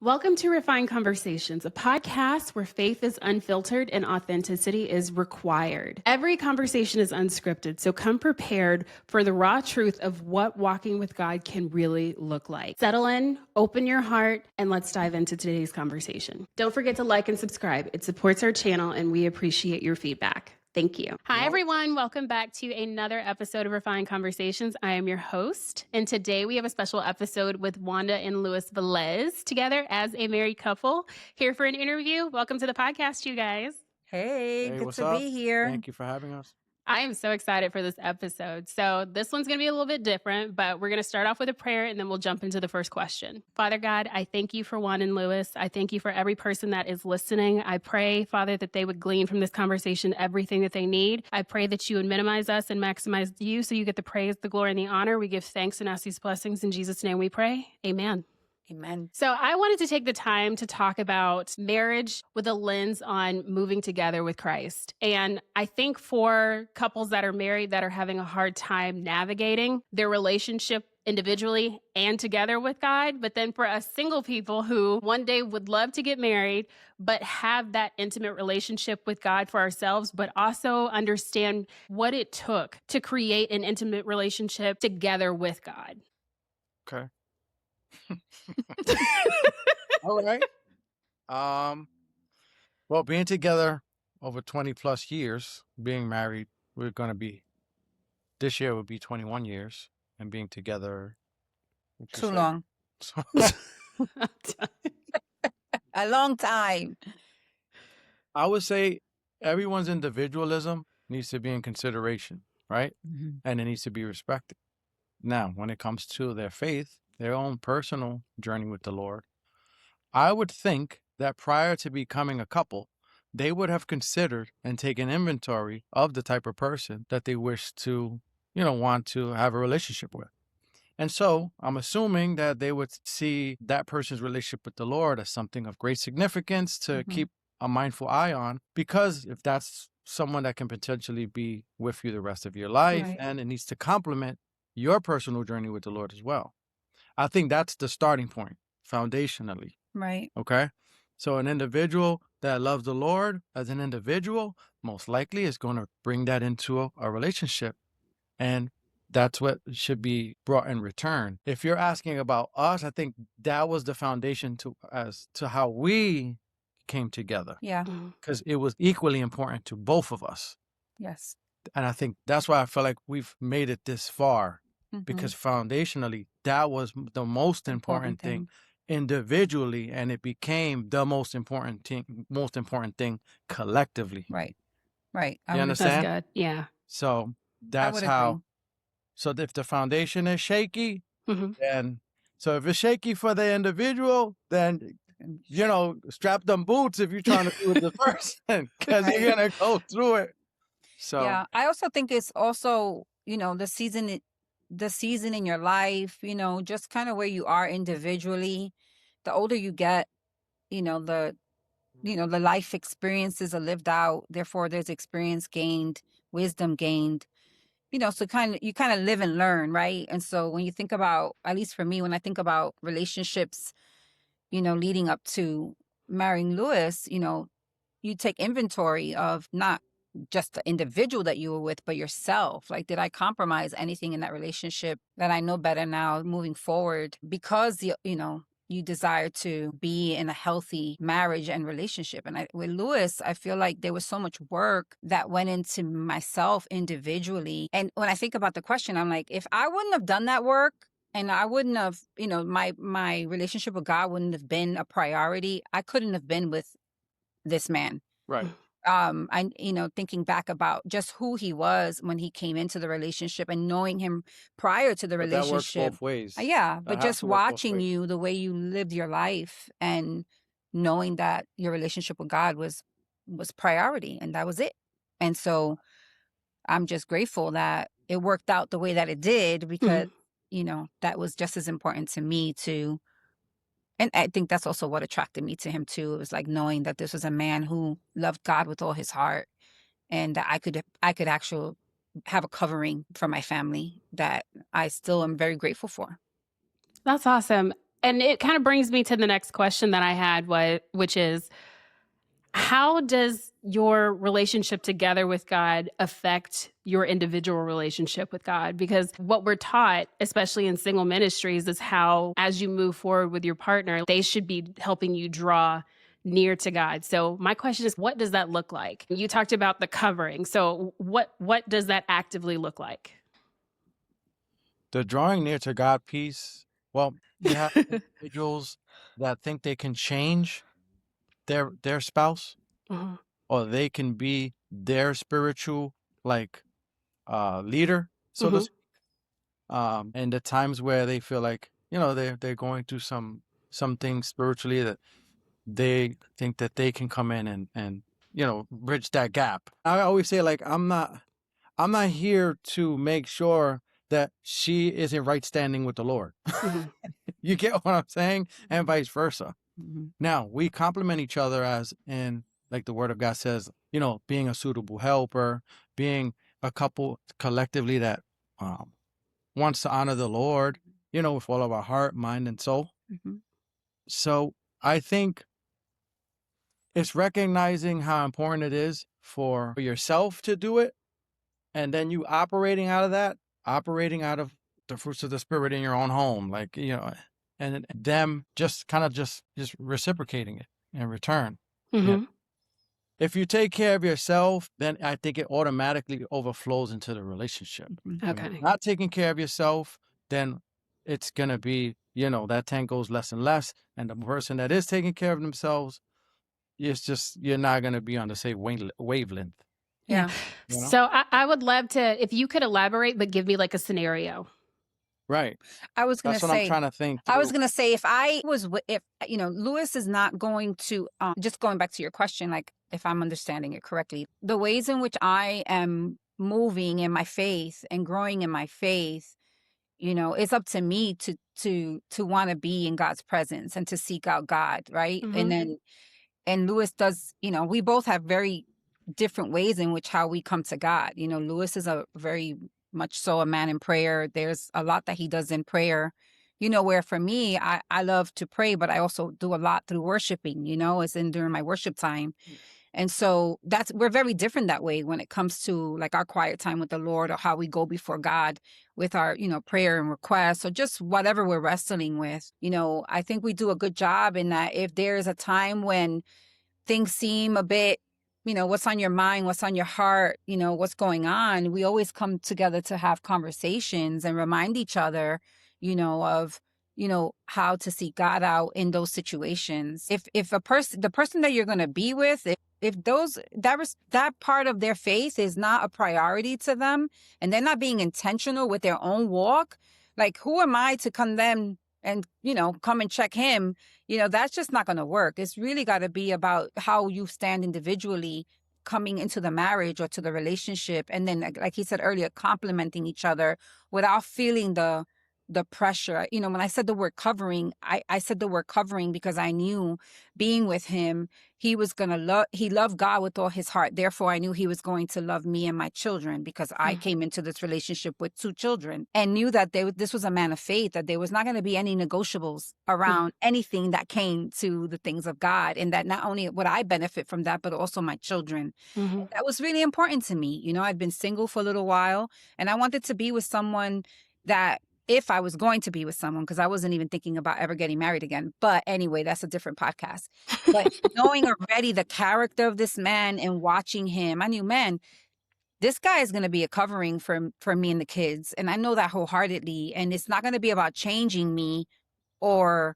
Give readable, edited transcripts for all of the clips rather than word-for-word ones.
Welcome to Refined Conversations, a podcast where faith is unfiltered and authenticity is required. Every conversation is unscripted, so come prepared for the raw truth of what walking with God can really look like. Settle in, open your heart, and let's dive into today's conversation. Don't forget to like and subscribe. It supports our channel, and we appreciate your feedback. Thank you. Hi, everyone. Welcome back to another episode of Refined Conversations. I am your host, and today we have a special episode with Wanda and Luis Velez together as a married couple here for an interview. Welcome to the podcast, you guys. Hey, good what's to up? be here. Thank you for having us. I am so excited for this episode. So this one's going to be a little bit different, but we're going to start off with a prayer and then we'll jump into the first question. Father God, I thank you for Wanda and Luis. I thank you for every person that is listening. I pray, Father, that they would glean from this conversation everything that they need. I pray that you would minimize us and maximize you so you get the praise, the glory, and the honor. We give thanks and ask these blessings. In Jesus' name we pray. Amen. Amen. So I wanted to take the time to talk about marriage with a lens on moving together with Christ. And I think for couples that are married that are having a hard time navigating their relationship individually and together with God, but then for us single people who one day would love to get married, but have that intimate relationship with God for ourselves, but also understand what it took to create an intimate relationship together with God. Okay. All right. Well, being together over 20 plus years, being married, this year would be 21 years, and being together. Too long. So, A long time. I would say everyone's individualism needs to be in consideration, right? Mm-hmm. And it needs to be respected. Now, when it comes to their faith, their own personal journey with the Lord, I would think that prior to becoming a couple, they would have considered and taken inventory of the type of person that they wish to, want to have a relationship with. And so I'm assuming that they would see that person's relationship with the Lord as something of great significance to keep a mindful eye on, because if that's someone that can potentially be with you the rest of your life, Right. and it needs to complement your personal journey with the Lord as well. I think that's the starting point, foundationally. Right. Okay. So an individual that loves the Lord as an individual, most likely is going to bring that into a relationship. And that's what should be brought in return. If you're asking about us, I think that was the foundation as to how we came together. Yeah. Because it was equally important to both of us. Yes. And I think that's why I feel like we've made it this far. Mm-hmm. Because foundationally, that was the most important thing individually, and it became the most important thing collectively. Right. Right. You understand? That's good. Yeah. So that's how. Agree. So if the foundation is shaky, then so if it's shaky for the individual, then strap them boots if you're trying to be with the person, because you're gonna go through it. So yeah, I also think it's also the season in your life, just kind of where you are individually. The older you get, the life experiences are lived out. Therefore, there's experience gained, wisdom gained. So you kind of live and learn, right? And so when you think about, at least for me, when I think about relationships, leading up to marrying Luis, you take inventory of not just the individual that you were with, but yourself. Like, did I compromise anything in that relationship that I know better now moving forward because, you desire to be in a healthy marriage and relationship? And with Luis, I feel like there was so much work that went into myself individually. And when I think about the question, I'm like, if I wouldn't have done that work, and I wouldn't have, my relationship with God wouldn't have been a priority, I couldn't have been with this man. Right. Thinking back about just who he was when he came into the relationship and knowing him prior to the relationship. That works both ways. Yeah, but just watching you, the way you lived your life, and knowing that your relationship with God was priority, and that was it. And so I'm just grateful that it worked out the way that it did, because that was just as important to me too. And I think that's also what attracted me to him too. It was like knowing that this was a man who loved God with all his heart, and that I could actually have a covering for my family that I still am very grateful for. That's awesome. And it kind of brings me to the next question that I had, which is, how does your relationship together with God affect your individual relationship with God? Because what we're taught, especially in single ministries, is how, as you move forward with your partner, they should be helping you draw near to God. So my question is, what does that look like? You talked about the covering. So what does that actively look like? The drawing near to God piece, well, you have individuals that think they can change their spouse, Mhm. or they can be their spiritual like leader, so to Mhm. speak. And the times where they feel like, they're going through some things spiritually that they think that they can come in and bridge that gap. I always say, like, I'm not here to make sure that she is in right standing with the Lord. Mhm. You get what I'm saying? And vice versa. Mhm. Now, we complement each other, as in, like the word of God says, being a suitable helper, being a couple collectively that wants to honor the Lord, with all of our heart, mind, and soul. Mhm. So I think it's recognizing how important it is for yourself to do it, and then you operating out of the fruits of the Spirit in your own home, like, and them just kind of just reciprocating it in return. Yeah. Mhm. If you take care of yourself, then I think it automatically overflows into the relationship. Mhm. When you're Okay. not taking care of yourself, then it's going to be, that tank goes less and less. And the person that is taking care of themselves, it's just, you're not going to be on the same wavelength, Yeah. Yeah. you know? So I would love to, if you could elaborate, but give me like a scenario. Right. I was gonna That's what I'm say, trying to think through. if I was, if Lewis is not going to, just going back to your question, like if I'm understanding it correctly, the ways in which I am moving in my faith and growing in my faith, it's up to me to want to be in God's presence and to seek out God, right? Mhm. And Lewis does, we both have very different ways in which how we come to God. Lewis is a very much so a man in prayer. There's a lot that he does in prayer, where for me, I love to pray, but I also do a lot through worshiping, as in during my worship time. And so we're very different that way when it comes to like our quiet time with the Lord, or how we go before God with our, prayer and requests, or just whatever we're wrestling with. I think we do a good job in that if there's a time when things seem a bit, what's on your mind, what's on your heart, what's going on, we always come together to have conversations and remind each other, of, how to seek God out in those situations. If the person that you're going to be with, if that part of their faith is not a priority to them, and they're not being intentional with their own walk, like, who am I to condemn and, come and check him? That's just not going to work. It's really got to be about how you stand individually coming into the marriage or to the relationship. And then, like he said earlier, complimenting each other without feeling the pressure. When I said the word covering, I said the word covering because I knew being with him, he was going to he loved God with all his heart. Therefore, I knew he was going to love me and my children, because I came into this relationship with 2 children and knew that this was a man of faith, that there was not going to be any negotiables around anything that came to the things of God. And that not only would I benefit from that, but also my children. Mhm. That was really important to me. I'd been single for a little while, and I wanted to be with someone that, if I was going to be with someone, because I wasn't even thinking about ever getting married again. But anyway, that's a different podcast. But knowing already the character of this man and watching him, I knew, man, this guy is going to be a covering for me and the kids. And I know that wholeheartedly. And it's not going to be about changing me or,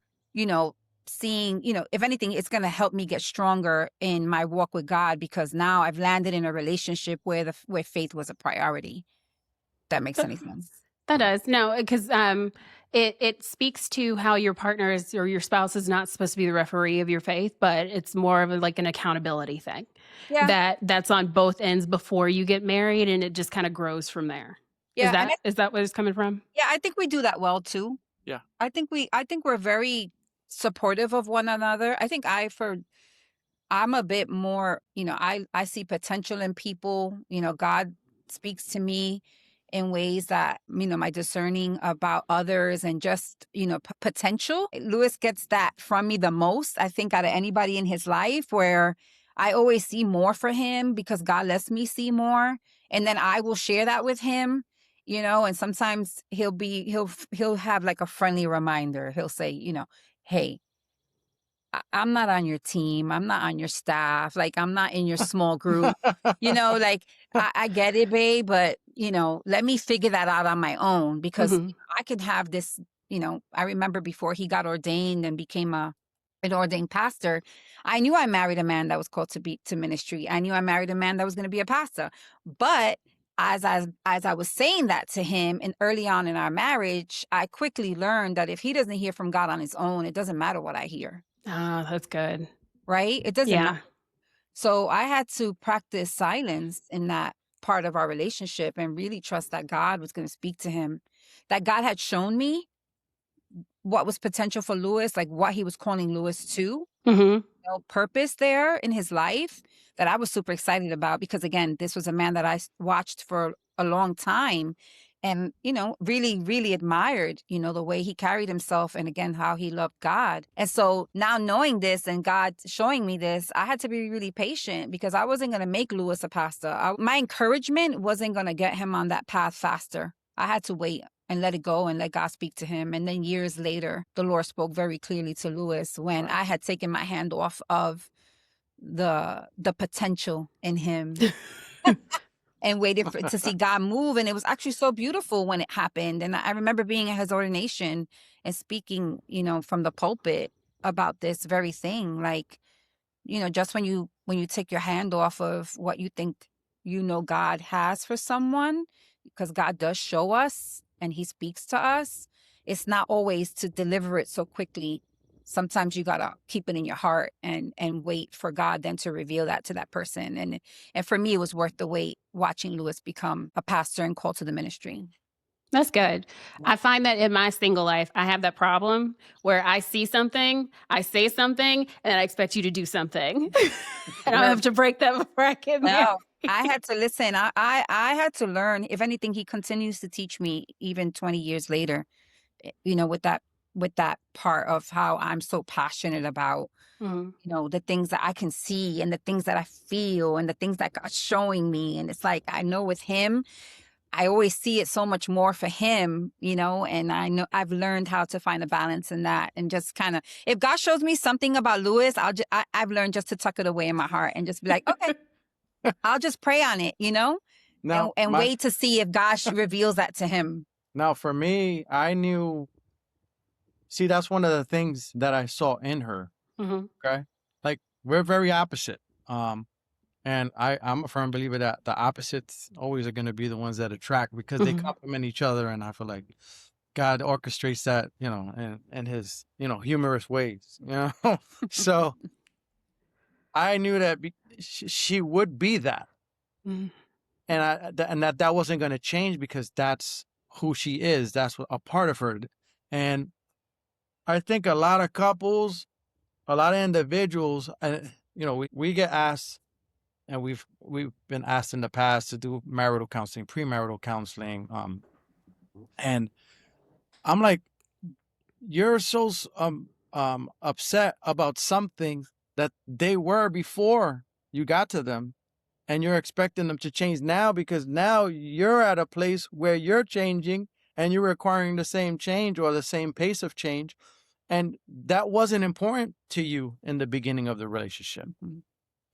seeing, if anything, it's going to help me get stronger in my walk with God, because now I've landed in a relationship where faith was a priority. That makes any sense. That does. No, because it speaks to how your partner is, or your spouse is not supposed to be the referee of your faith, but it's more of like an accountability thing. Yeah. That's on both ends before you get married, and it just kind of grows from there. Yeah. And Is that what it's coming from? yeah, I think we do that well too. Yeah. I think we're very supportive of one another. I think I'm a bit more, I see potential in people. God speaks to me in ways that, my discerning about others and just, potential. Luis gets that from me the most, I think, out of anybody in his life, where I always see more for him because God lets me see more. And then I will share that with him, and sometimes he'll have like a friendly reminder. He'll say, hey, I'm not on your team. I'm not on your staff. Like, I'm not in your small group. Like, I get it, babe, but, let me figure that out on my own, because I could have this, I remember before he got ordained and became an ordained pastor, I knew I married a man that was called to ministry. I knew I married a man that was going to be a pastor. But as I was saying that to him, and early on in our marriage, I quickly learned that if he doesn't hear from God on his own, it doesn't matter what I hear. Ah, that's good. Right? It doesn't Yeah. matter. So I had to practice silence in that part of our relationship and really trust that God was going to speak to him, that God had shown me what was potential for Luis, like what he was calling Luis to. Purpose there in his life that I was super excited about, because again, this was a man that I watched for a long time and, really, really admired, the way he carried himself and again, how he loved God. And so now knowing this and God showing me this, I had to be really patient, because I wasn't going to make Luis a pastor. My encouragement wasn't going to get him on that path faster. I had to wait and let it go and let God speak to him. And then years later, the Lord spoke very clearly to Luis when I had taken my hand off of the potential in him and waited to see God move. And it was actually so beautiful when it happened. And I remember being at his ordination and speaking, from the pulpit about this very thing. Like, just when you take your hand off of what you think, God has for someone, because God does show us and he speaks to us, it's not always to deliver it so quickly. Sometimes you got to keep it in your heart and wait for God then to reveal that to that person. And for me, it was worth the wait, watching Luis become a pastor and called to the ministry. That's good. I find that in my single life, I have that problem where I see something, I say something, and I expect you to do something. And I have to break that before I get married. No, I had to listen. I had to learn. If anything, he continues to teach me even 20 years later, with that part of how I'm so passionate about, the things that I can see and the things that I feel and the things that God's showing me. And it's like, I know with him, I always see it so much more for him, and I know I've learned how to find a balance in that, and just kind of, if God shows me something about Luis, I've learned just to tuck it away in my heart and just be like, okay, I'll just pray on it, Now, and wait to see if God reveals that to him. Now, for me, I knew. See, that's one of the things that I saw in her. Okay, like we're very opposite. And I'm a firm believer that the opposites always are going to be the ones that attract, because they complement each other. And I feel like God orchestrates that, in his, humorous ways, So I knew that she would be that. And that wasn't going to change, because that's who she is. That's a part of her. And I think a lot of couples, a lot of individuals, we get asked, and we've been asked in the past to do marital counseling, premarital counseling. And I'm like, you're so upset about something that they were before you got to them, and you're expecting them to change now, because now you're at a place where you're changing and you're requiring the same change or the same pace of change. And that wasn't important to you in the beginning of the relationship.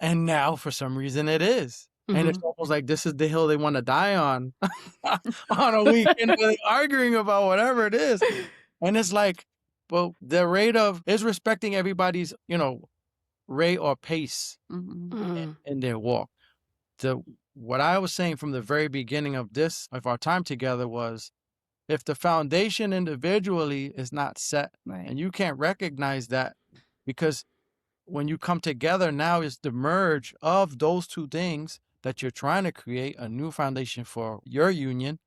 And now, for some reason, it is. And it's almost like this is the hill they want to die on on a weekend, where they're arguing about whatever it is. And it's like, well, the rate is respecting everybody's, rate or pace in their walk. What I was saying from the very beginning of our time together was, if the foundation individually is not set, right, and you can't recognize that, because when you come together now is the merge of those two things that you're trying to create a new foundation for your union,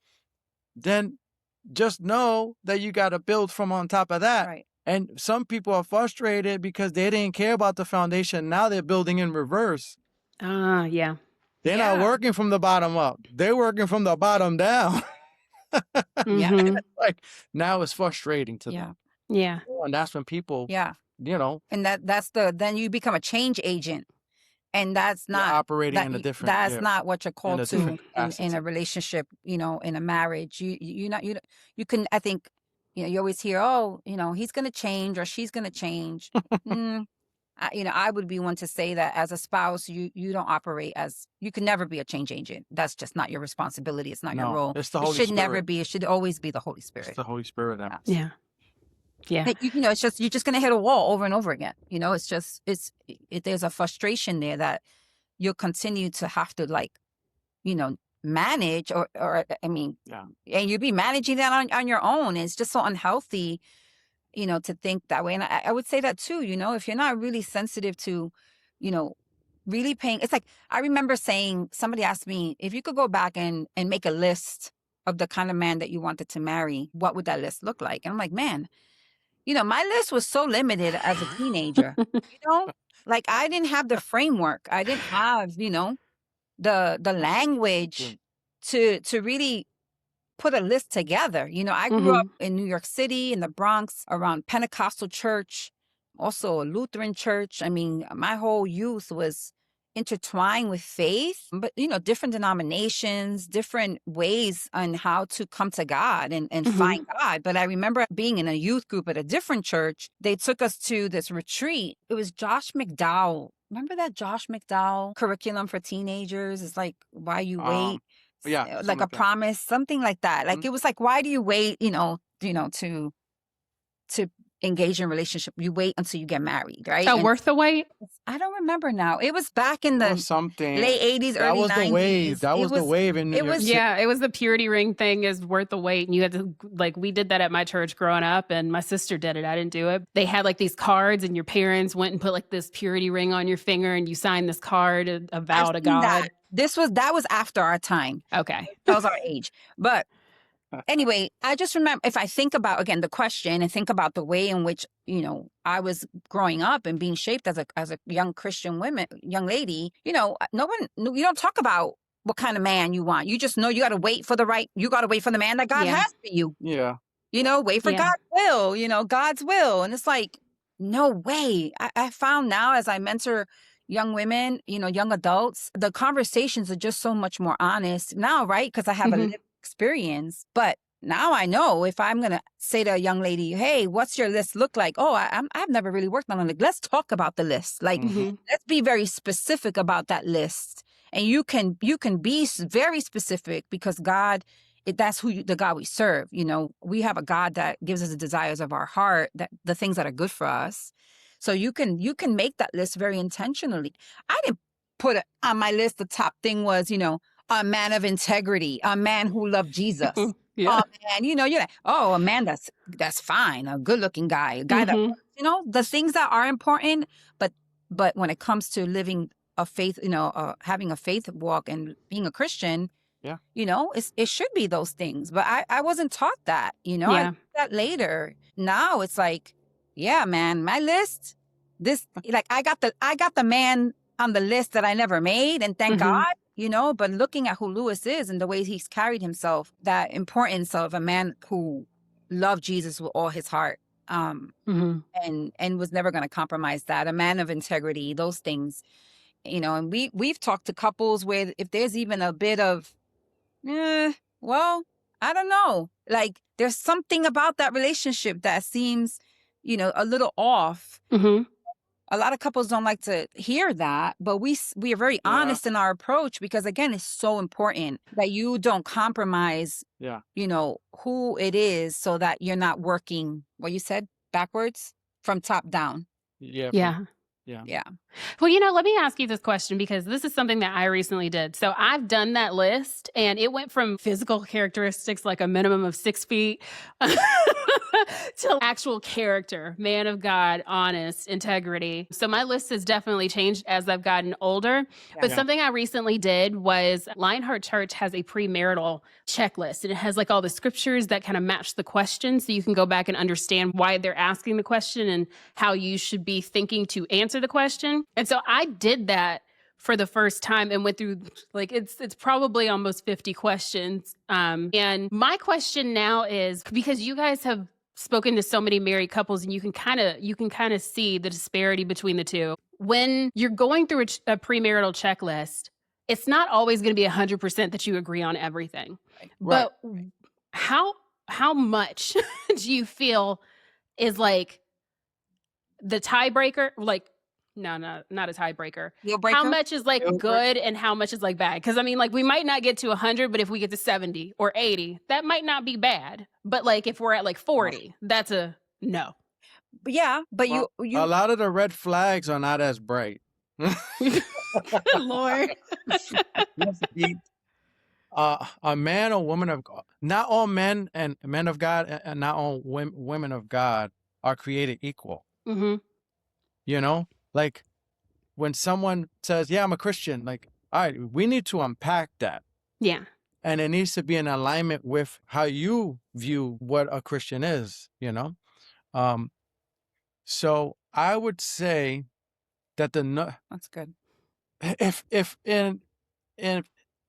then just know that you got to build from on top of that. Right. And some people are frustrated because they didn't care about the foundation. Now they're building in reverse. Yeah. They're not working from the bottom up. They're working from the bottom down. Yeah. Mhm. Like, now it's frustrating to them. Yeah. Yeah. And that's when people, Yeah. you know, And then you become a change agent. And that's you're not operating in a different, that's not what you're in called a to different in capacity. a relationship, in a marriage. You can, I think, you always hear, oh, he's going to change or she's going to change. I would be one to say that as a spouse, you don't operate as, you can never be a change agent. That's just not your responsibility. It's not your No, role. it's the It Holy should never Spirit. be. It should always be the Holy It's Spirit. the Holy Spirit that Yeah. Yeah. And, it's just, you're just going to hit a wall over and over again. It's just, there's a frustration there that you'll continue to have to, like, manage or I mean, Yeah. and you'll be managing that on your own. And it's just so unhealthy, to think that way. And I would say that too, if you're not really sensitive to, really paying, it's like, I remember saying, somebody asked me, if you could go back and make a list of the kind of man that you wanted to marry, what would that list look like? And I'm like, man, my list was so limited as a teenager, like I didn't have the framework. I didn't have, the language to really put a list together. I grew up in New York City, in the Bronx, around Pentecostal church, also a Lutheran church. I mean, my whole youth was intertwined with faith, but different denominations, different ways on how to come to God and find God. But I remember being in a youth group at a different church. They took us to this retreat. It was Josh McDowell. Remember that Josh McDowell curriculum for teenagers? It's like, why you wait. Yeah, Like a promise, something like that. Like, it was like, why do you wait, to engage in a relationship? You wait until you get married, right? Oh, And worth the wait? I don't remember now. It was back in or the something. late 80s, That early was 90s. the wave. That was the wave in New it York was- City. Yeah, it was the purity ring thing is worth the wait. And you had to, like, we did that at my church growing up, and my sister did it. I didn't do it. They had like these cards, and your parents went and put like this purity ring on your finger, and you signed this card, a vow I've to seen God. that was after our time. Okay. That was our age. But anyway, I just remember, if I think about, again, the question and think about the way in which, I was growing up and being shaped as a young Christian young lady, you don't talk about what kind of man you want. You just know you got to wait for the man that God Yeah. has for you. Yeah. Wait for Yeah. God's will, God's will. And it's like, no way. I found now, as I mentor young women, young adults, the conversations are just so much more honest now, right? Because I have a lived experience. But now I know, if I'm going to say to a young lady, hey, what's your list look like? Oh, I've never really worked on a list. Let's talk about the list. Like, let's be very specific about that list. And you can be very specific, because God, that's the God we serve. We have a God that gives us the desires of our heart, that the things that are good for us. So you can make that list very intentionally. I didn't put it on my list. The top thing was, a man of integrity, a man who loved Jesus. Yeah. And you're like, oh, a man that's fine, a good looking guy, a guy that, the things that are important. But when it comes to living a faith, having a faith walk and being a Christian, Yeah. It should be those things. But I wasn't taught that, I Yeah. learned that later. Now it's like, yeah, man, my list, this, like, I got the man on the list that I never made, and thank God, but looking at who Luis is and the way he's carried himself, that importance of a man who loved Jesus with all his heart, and was never going to compromise that, a man of integrity, those things, and we've talked to couples where if there's even a bit of, well, I don't know, like, there's something about that relationship that seems, a little off. A lot of couples don't like to hear that, but we are very honest in our approach, because, again, it's so important that you don't compromise, who it is, so that you're not working, what you said, backwards from top down. Yeah. Yeah. Well, let me ask you this question, because this is something that I recently did. So I've done that list, and it went from physical characteristics, like a minimum of 6 feet, to actual character, man of God, honest, integrity. So my list has definitely changed as I've gotten older. But something I recently did was, Lionheart Church has a premarital checklist, and it has like all the scriptures that kind of match the question, so you can go back and understand why they're asking the question and how you should be thinking to answer the question. And so I did that for the first time and went through like it's probably almost 50 questions. And my question now is, because you guys have spoken to so many married couples and you can kind of see the disparity between the two. When you're going through a premarital checklist, it's not always going to be 100% that you agree on everything. Right. But how much do you feel is like the tiebreaker? Like, no, not a tiebreaker. Deal How breaker? much is like Deal good and how much is like bad? Because I mean, like we might not get to 100, but if we get to 70 or 80, that might not be bad. But like if we're at like 40, that's a no. But yeah, but Well, a you lot of the red flags are not as bright. Good Lord. Yes, indeed. A man or woman of God, not all men and men of God and not all women of God are created equal. Mm-hmm. You know, like when someone says, yeah, I'm a Christian, like, all right, we need to unpack that. Yeah. And it needs to be in alignment with how you view what a Christian is, you know? So I would say that that's good. if in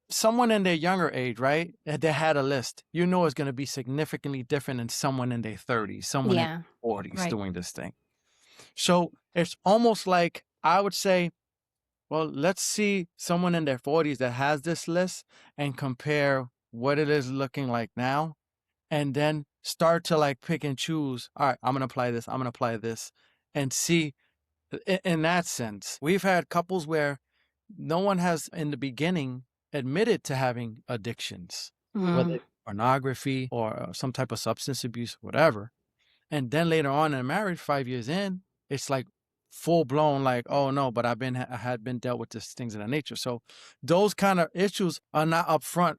someone in their younger age, right, they had a list, you know it's going to be significantly different than someone in their 30s, someone in Yeah. their 40s Right. doing this thing. So it's almost like I would say, well, let's see someone in their 40s that has this list and compare what it is looking like now, and then start to like pick and choose. All right, I'm going to apply this, I'm going to apply this, and see in that sense. We've had couples where no one has in the beginning admitted to having addictions, whether it's pornography or some type of substance abuse, whatever. And then later on in marriage, 5 years in, it's like full blown, like, oh no, but I had been dealt with these things of that nature. So those kind of issues are not up front.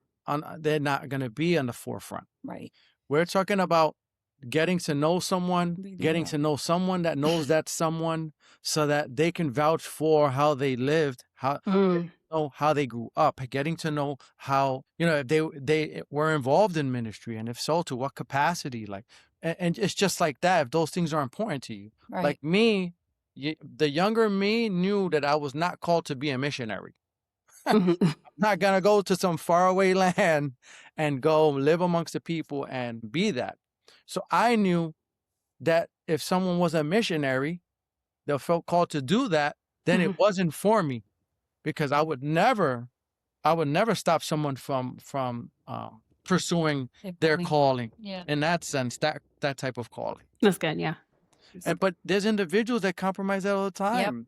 They're not going to be on the forefront. Right. We're talking about getting to know someone, getting to know someone that knows that someone, so that they can vouch for how they lived, know how they grew up, getting to know how, if they were involved in ministry, and if so, to what capacity, like, and it's just like that. If those things are important to you, Right. like me, the younger me knew that I was not called to be a missionary. I'm not gonna go to some faraway land and go live amongst the people and be that. So I knew that if someone was a missionary, they felt called to do that, then it wasn't for me, because I would never stop someone from pursuing their calling. Yeah. In that sense, that type of calling. That's good. Yeah. But there's individuals that compromise that all the time.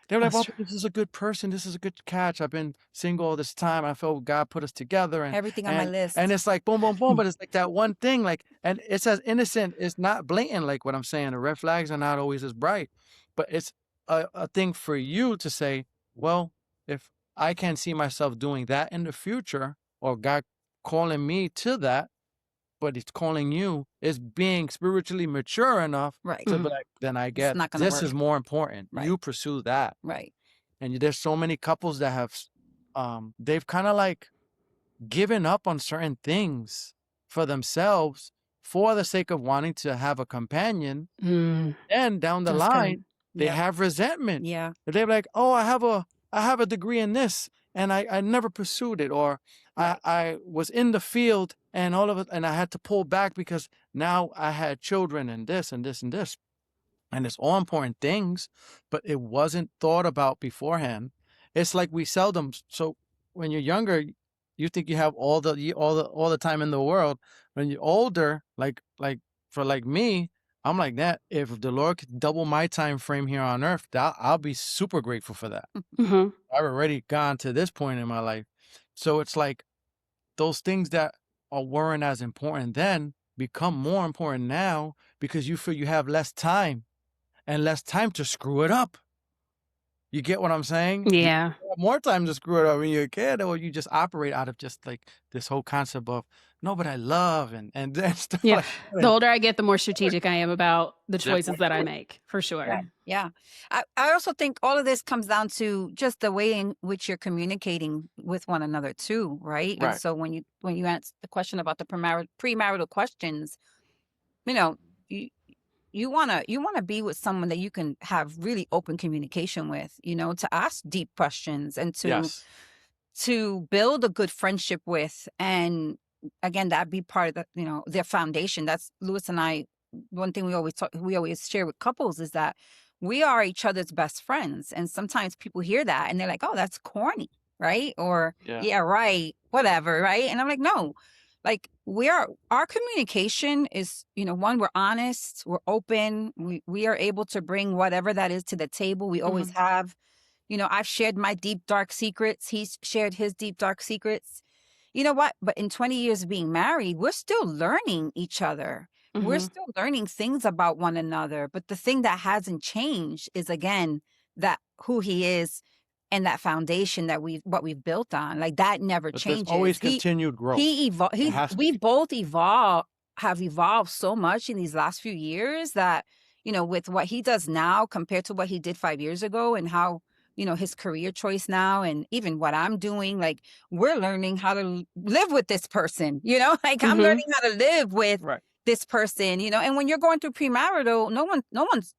They're like, That's well, true. this is a good person. This is a good catch. I've been single all this time. I felt God put us together. And Everything on my list. And it's like, boom, boom, boom. But it's like that one thing, like, and it's as innocent. It's not blatant, like what I'm saying. The red flags are not always as bright. But it's a thing for you to say, well, if I can't see myself doing that in the future, or God calling me to that, but it's calling you, is being spiritually mature enough Right. to be like, then I get not gonna this work. is more important. Right. You pursue that. Right. And there's so many couples that have, they've kind of like given up on certain things for themselves for the sake of wanting to have a companion. And down the That's line, good. they have resentment. Yeah. They're like, oh, I have a degree in this, and I never pursued it, or I was in the field and all of it, and I had to pull back because now I had children and this and this and this. And it's all important things, but it wasn't thought about beforehand. It's like we seldom. So when you're younger, you think you have all the time in the world. When you're older, like for like me, I'm like that. If the Lord could double my time frame here on earth, I'll be super grateful for that. I've already gone to this point in my life. So it's like those things that weren't as important then become more important now, because you feel you have less time and less time to screw it up. You get what I'm saying? Yeah. You have more time to screw it up when you're a kid, or you just operate out of just like this whole concept of, no, but I love and then stuff Yeah. like that. The older I get, the more strategic I am about the choices that I make, for sure. Yeah. I also think all of this comes down to just the way in which you're communicating with one another too, right? And Right. so when you answer the question about the premarital questions, you you want to be with someone that you can have really open communication with, to ask deep questions and Yes. to build a good friendship with. And again, that be part of the, their foundation. That's Luis and I. One thing we always share with couples is that we are each other's best friends. And sometimes people hear that and they're like, oh, that's corny, right? Or yeah, right, whatever, right? And I'm like, no, like our communication is, one, we're honest, we're open, we are able to bring whatever that is to the table. We always have. I've shared my deep, dark secrets. He's shared his deep, dark secrets. You know what? But in 20 years of being married, we're still learning each other. We're still learning things about one another. But the thing that hasn't changed is, again, that who he is and that foundation that what we've built on. Like, that never But changes. there's always continued growth. We both have evolved so much in these last few years that, with what he does now compared to what he did 5 years ago, and how, his career choice now, and even what I'm doing, like, we're learning how to live with this person, like I'm learning how to live with this person, and when you're going through premarital, no one's,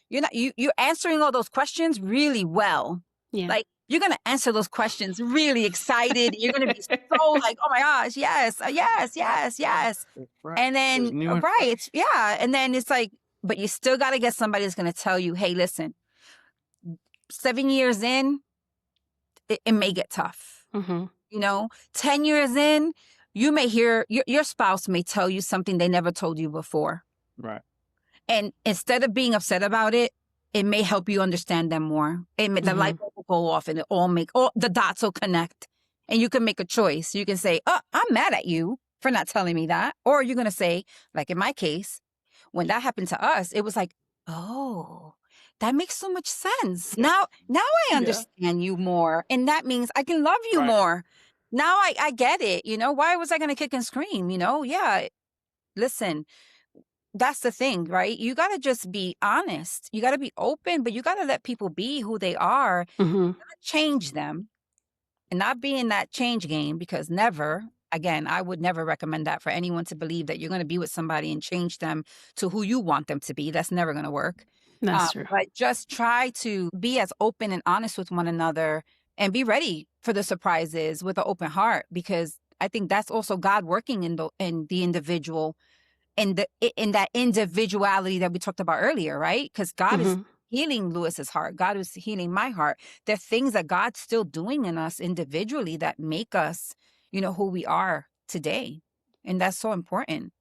you're answering all those questions really well. Yeah. Like, you're going to answer those questions really excited. You're going to be so like, oh my gosh, yes, yes, yes, yes. And then, and then it's like, but you still got to get somebody that's going to tell you, hey, listen, 7 years in, it may get tough. 10 years in, you may hear, your spouse may tell you something they never told you before. Right. And instead of being upset about it, it may help you understand them more. The light bulb will go off and all the dots will connect. And you can make a choice. You can say, oh, I'm mad at you for not telling me that. Or you're going to say, like in my case, when that happened to us, it was like, oh, that makes so much sense. Now I understand you more. And that means I can love you more. Now I get it. Why was I going to kick and scream? Yeah, listen, that's the thing, right? You got to just be honest. You got to be open, but you got to let people be who they are, not change them, and not be in that change game, because again, I would never recommend that for anyone, to believe that you're going to be with somebody and change them to who you want them to be. That's never going to work. That's true. But just try to be as open and honest with one another, and be ready for the surprises with an open heart, because I think that's also God working in the individual, in that individuality that we talked about earlier, right? Because God is healing Luis's heart. God is healing my heart. There are things that God's still doing in us individually that make us, who we are today. And that's so important.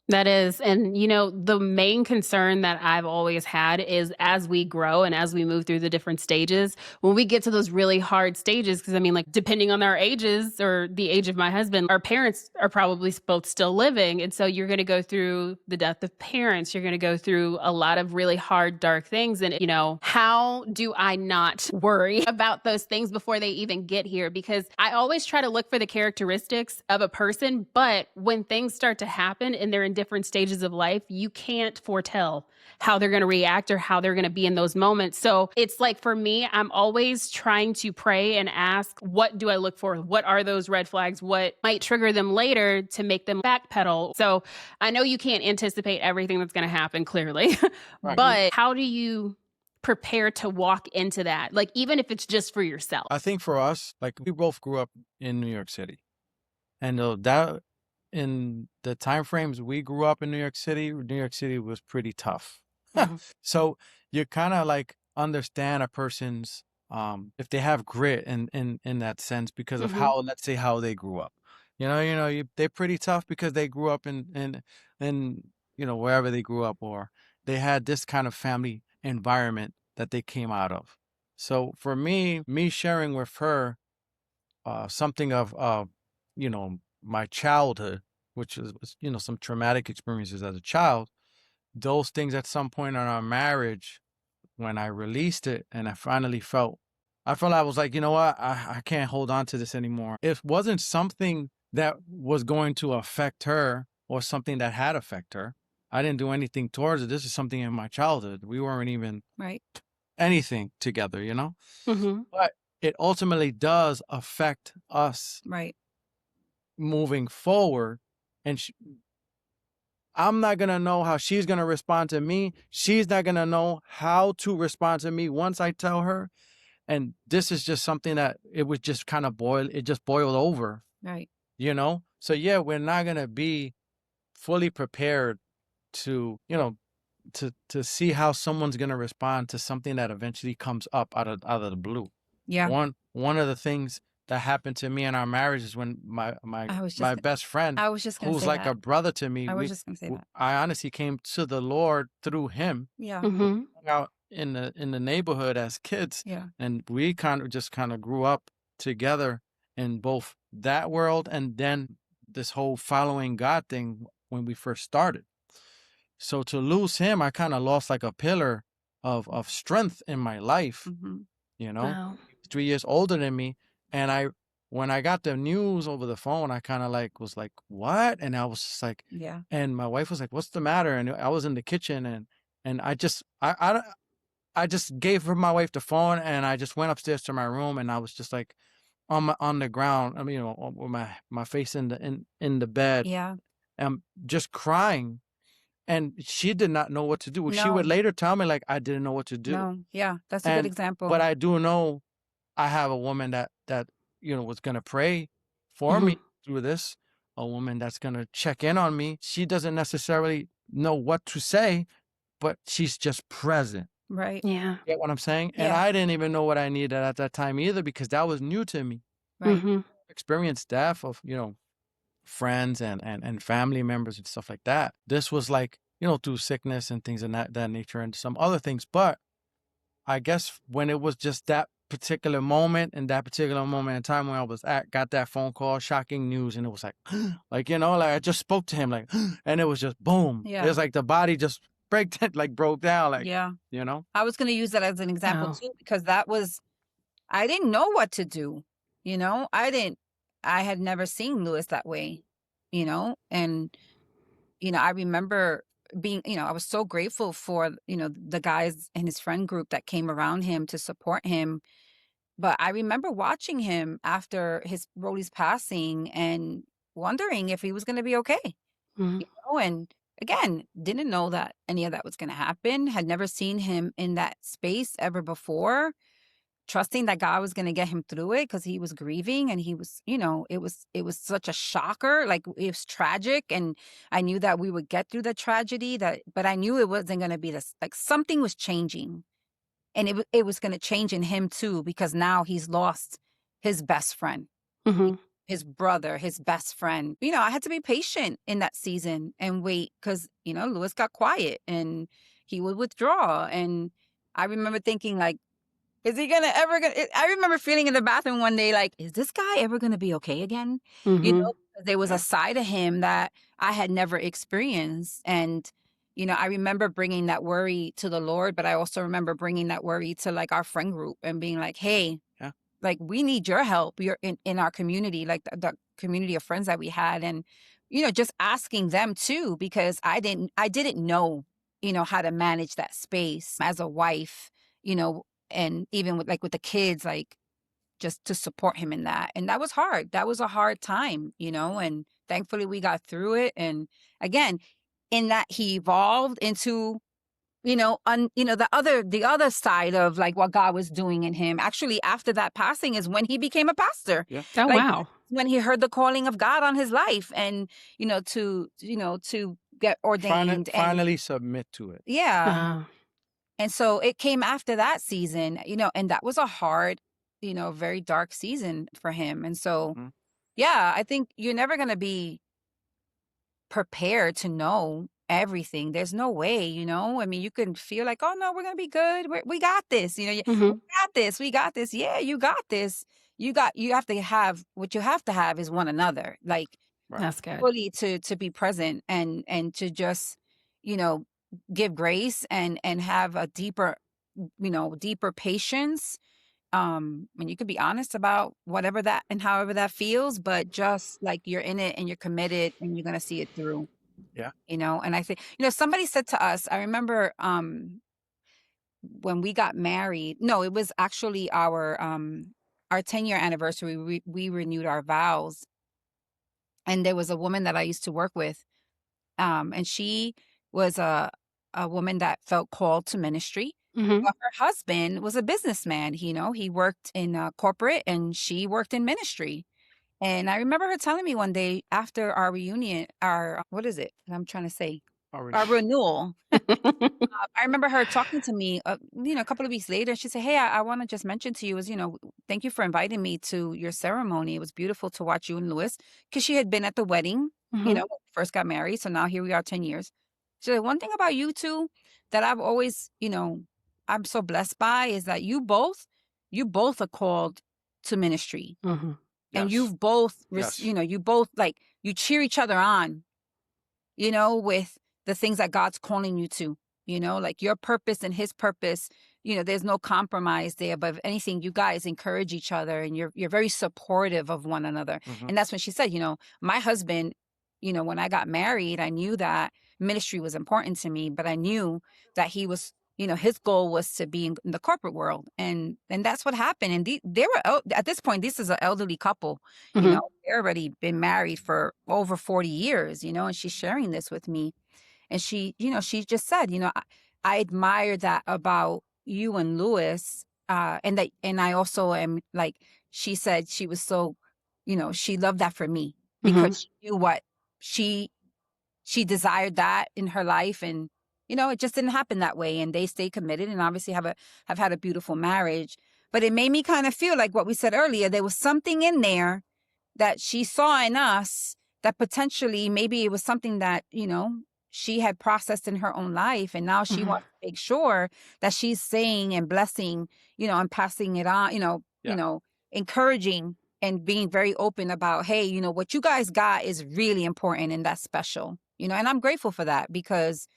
That is. And, the main concern that I've always had is, as we grow and as we move through the different stages, when we get to those really hard stages, because like, depending on our ages or the age of my husband, our parents are probably both still living. And so you're going to go through the death of parents. You're going to go through a lot of really hard, dark things. And, how do I not worry about those things before they even get here? Because I always try to look for the characteristics of a person. But when things start to happen and they're in different stages of life, you can't foretell how they're going to react or how they're going to be in those moments. So it's like, for me, I'm always trying to pray and ask, what do I look for? What are those red flags? What might trigger them later to make them backpedal? So I know you can't anticipate everything that's going to happen, clearly, but how do you prepare to walk into that? Like, even if it's just for yourself. I think for us, like, we both grew up in New York City, and that, in the time frames we grew up in New York City was pretty tough. So you kind of like understand a person's, if they have grit in that sense, because of how, let's say, how they grew up. They're pretty tough because they grew up in wherever they grew up, or they had this kind of family environment that they came out of. So for me sharing with her something of my childhood, which is, some traumatic experiences as a child, those things at some point in our marriage, when I released it and I finally felt I was like, you know what, I can't hold on to this anymore. It wasn't something that was going to affect her or something that had affected her. I didn't do anything towards it. This is something in my childhood. We weren't even anything together, But it ultimately does affect us moving forward. And I'm not going to know how she's going to respond to me. She's not going to know how to respond to me once I tell her. And this is just something that it was just kind of boiled over, Right. you know? So yeah, we're not going to be fully prepared to, you know, to see how someone's going to respond to something that eventually comes up out of the blue. Yeah. One of the things that happened to me in our marriage is when my best friend, I was just gonna who's say like that. a brother to me, I was just gonna say that. I honestly came to the Lord through him. Yeah. Mm-hmm. Out in the neighborhood as kids, Yeah. and we kind of grew up together in both that world and then this whole following God thing when we first started. So to lose him, I kind of lost like a pillar of strength in my life. Mm-hmm. You know, Wow. he was 3 years older than me, and when I got the news over the phone, I kind of like was like, what? And I was just like, Yeah. and my wife was like, what's the matter? And I was in the kitchen, and I just gave her my wife the phone, and I just went upstairs to my room, and I was just like on the ground. I mean, you know, with my face in the bed, Yeah. just crying. And she did not know what to do. She would No. later tell me like I didn't know what to do. No. Yeah. That's a good And example. but I do know I have a woman that you know was gonna pray for Mm-hmm. me through this. A woman that's gonna check in on me. She doesn't necessarily know what to say, but she's just present. Right. Yeah. Get what I'm saying? And Yeah. I didn't even know what I needed at that time either because that was new to me. Right. Mm-hmm. Experienced death of, you know, friends and family members and stuff like that. This was like, you know, through sickness and things of that nature and some other things. But I guess when it was just that particular moment and that particular moment in time when I was got that phone call, shocking news, and it was like, you know, like I just spoke to him, like, and it was just boom. Yeah. It was like the body just broke down, like, Yeah. you know. I was gonna use that as an example Wow. too, because that was, I didn't know what to do. You know, I had never seen Lewis that way, you know, and, you know, I remember being, you know, I was so grateful for, you know, the guys in his friend group that came around him to support him. But I remember watching him after Rolly's passing and wondering if he was going to be okay, Mm-hmm. you know, and again, didn't know that any of that was going to happen, had never seen him in that space ever before, trusting that God was going to get him through it because he was grieving and he was, you know, it was such a shocker. Like it was tragic. And I knew that we would get through the tragedy but I knew it wasn't going to be this, like something was changing and it was going to change in him too, because now he's lost his best friend, Mm-hmm. his brother, his best friend. You know, I had to be patient in that season and wait because, you know, Lewis got quiet and he would withdraw. And I remember thinking like, is he I remember feeling in the bathroom one day, like, is this guy ever going to be okay again? You Mm-hmm. know, there was a side of him that I had never experienced. And, you know, I remember bringing that worry to the Lord, but I also remember bringing that worry to like our friend group and being like, hey, Yeah. like we need your help. You're in our community, like the community of friends that we had. And, you know, just asking them too, because I didn't know, you know, how to manage that space as a wife, you know, and even with the kids, like just to support him in that. And that was hard. That was a hard time, you know, and thankfully we got through it. And again, in that he evolved into, you know, the other side of like what God was doing in him. Actually, after that passing is when he became a pastor. Yeah. Oh, Like wow. when he heard the calling of God on his life and, to get ordained and Finally submit to it. yeah. Wow. And so it came after that season, you know, and that was a hard, you know, very dark season for him. And so, Mhm. yeah, I think you're never going to be prepared to know everything. There's no way, you know. I mean, you can feel like, oh no, we're going to be good. We got this. You know, Mm-hmm. we got this. We got this. Yeah, you got this. You have to have, what you have to have is one another. Like Right. That's good. fully to be present and to just, you know, give grace and have a deeper, you know, deeper patience. And you could be honest about whatever that and however that feels, but just like you're in it and you're committed and you're going to see it through. Yeah. You know, and I think, you know, somebody said to us, I remember when we got married, no, it was actually our 10-year anniversary. We renewed our vows. And there was a woman that I used to work with And she was a woman that felt called to ministry. Mhm. But her husband was a businessman. He worked in corporate, and she worked in ministry. And I remember her telling me one day after our reunion, what is it? I'm trying to say, Already. our renewal. I remember her talking to me, a couple of weeks later. She said, "Hey, I want to just mention to you thank you for inviting me to your ceremony. It was beautiful to watch you and Louis, because she had been at the wedding, Mhm. when we first got married. So now here we are 10 years. She said, one thing about you two that I've always, I'm so blessed by is that you both are called to ministry, Mhm. and Yes. you've both, Yes. you both like, you cheer each other on, with the things that God's calling you to, like your purpose and his purpose, there's no compromise there. But if anything, you guys encourage each other, and you're very supportive of one another. Mhm. And that's when she said, my husband, when I got married, I knew that ministry was important to me, but I knew that he was, his goal was to be in the corporate world. And that's what happened. And they were at this point, this is an elderly couple, Mhm. they're already been married for over 40 years, and she's sharing this with me. And she just said, I admire that about you and Louis. And I also am like, she said she was so, she loved that for me, Mhm. because she knew what she she desired that in her life. And, it just didn't happen that way. And they stay committed, and obviously have had a beautiful marriage. But it made me kind of feel like what we said earlier, there was something in there that she saw in us, that potentially maybe it was something that, she had processed in her own life. And now she Mhm. wants to make sure that she's saying and blessing, and passing it on, Yeah. encouraging and being very open about, hey, what you guys got is really important, and that's special, and I'm grateful for that, because,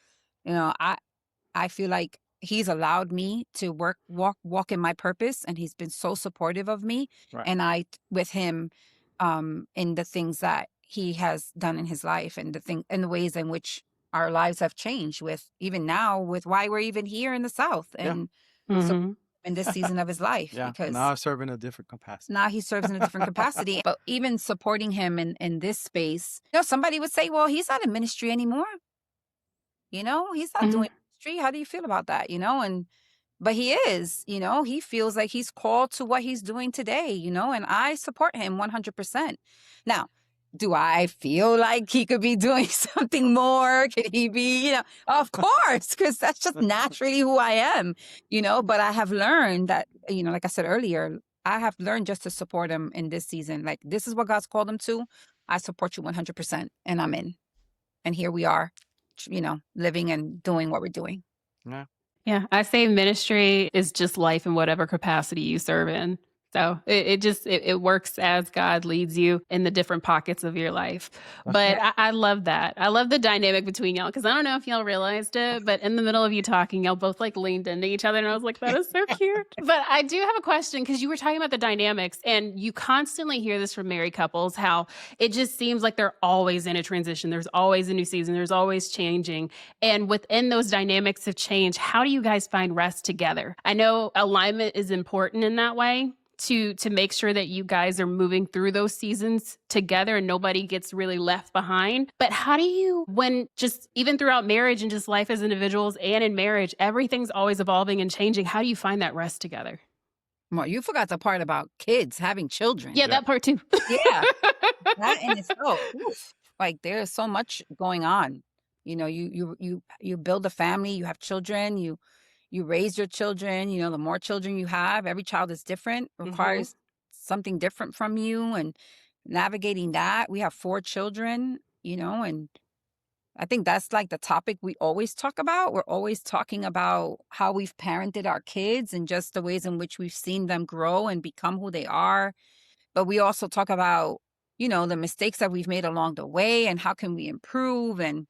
I feel like he's allowed me to walk in my purpose, and he's been so supportive of me, Right. and with him, in the things that he has done in his life, and the ways in which our lives have changed, with even now, with why we're even here in the South, Yeah. and so Mhm. in this season of his life, Yeah. because Now I serve in a different capacity. now he serves in a different capacity. But even supporting him in this space, somebody would say, well, he's not in ministry anymore. He's not Mhm. doing ministry. How do you feel about that? But he is, he feels like he's called to what he's doing today, and I support him 100%. Now, do I feel like he could be doing something more? Could he be, of course, because that's just naturally who I am, but I have learned that, like I said earlier, I have learned just to support him in this season. Like, this is what God's called him to. I support you 100%, and I'm in. And here we are, living and doing what we're doing. Yeah. Yeah, I say ministry is just life in whatever capacity you serve in. So it works as God leads you in the different pockets of your life. But I love that. I love the dynamic between y'all, because I don't know if y'all realized it, but in the middle of you talking, y'all both like leaned into each other, and I was like, that is so cute. But I do have a question, because you were talking about the dynamics, and you constantly hear this from married couples, how it just seems like they're always in a transition. There's always a new season. There's always changing. And within those dynamics of change, how do you guys find rest together? I know alignment is important in that way, to make sure that you guys are moving through those seasons together and nobody gets really left behind. But how do you, when just even throughout marriage and just life as individuals and in marriage, everything's always evolving and changing, how do you find that rest together? Well, you forgot the part about kids, having children. Yeah, that part too. Yeah, that in itself, oof, like, there's so much going on. You build a family, you have children, you raise your children. The more children you have, every child is different, requires something different from you, and navigating that. We have 4 children, and I think that's like the topic we always talk about. We're always talking about how we've parented our kids, and just the ways in which we've seen them grow and become who they are. But we also talk about, the mistakes that we've made along the way, and how can we improve. And,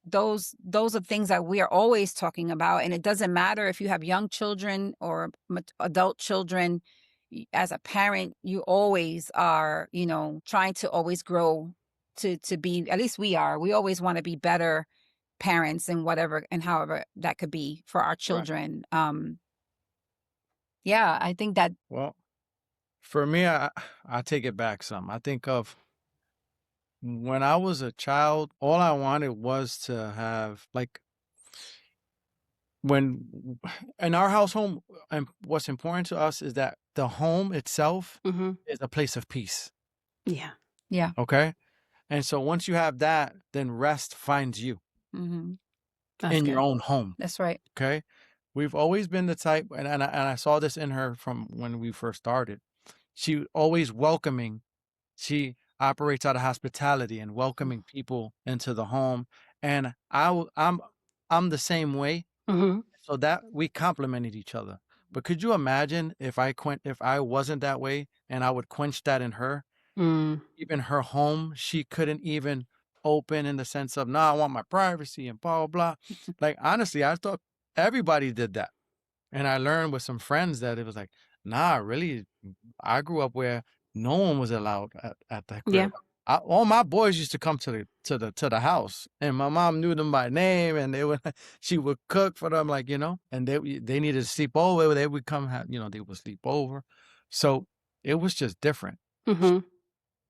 those are things that we are always talking about. And it doesn't matter if you have young children or adult children. As a parent, you always are, trying to always grow, to be, at least we are. We always want to be better parents, and whatever and however that could be for our Right. children. Yeah, I think that Well, for me, I take it back some. I think of when I was a child, all I wanted was to have like when in our household, and what's important to us is that the home itself Mm-hmm. is a place of peace. Yeah. Yeah. Okay. And so once you have that, then rest finds you Mm-hmm. That's in good. your own home. That's right. Okay. We've always been the type, and I saw this in her from when we first started. She always welcoming. She operates out of hospitality and welcoming people into the home. And I'm the same way. Mm-hmm. So that we complemented each other. But could you imagine if I wasn't that way and I would quench that in her? Mm. Even her home, she couldn't even open in the sense of, no, I want my privacy and blah, blah, blah. Like, honestly, I thought everybody did that. And I learned with some friends that it was like, nah, really, I grew up where no one was allowed at that Yeah. crib. All my boys used to come to the house, and my mom knew them by name, and they would she would cook for them, like, and they needed to sleep over. They would come have, they would sleep over. So it was just different. Mm-hmm.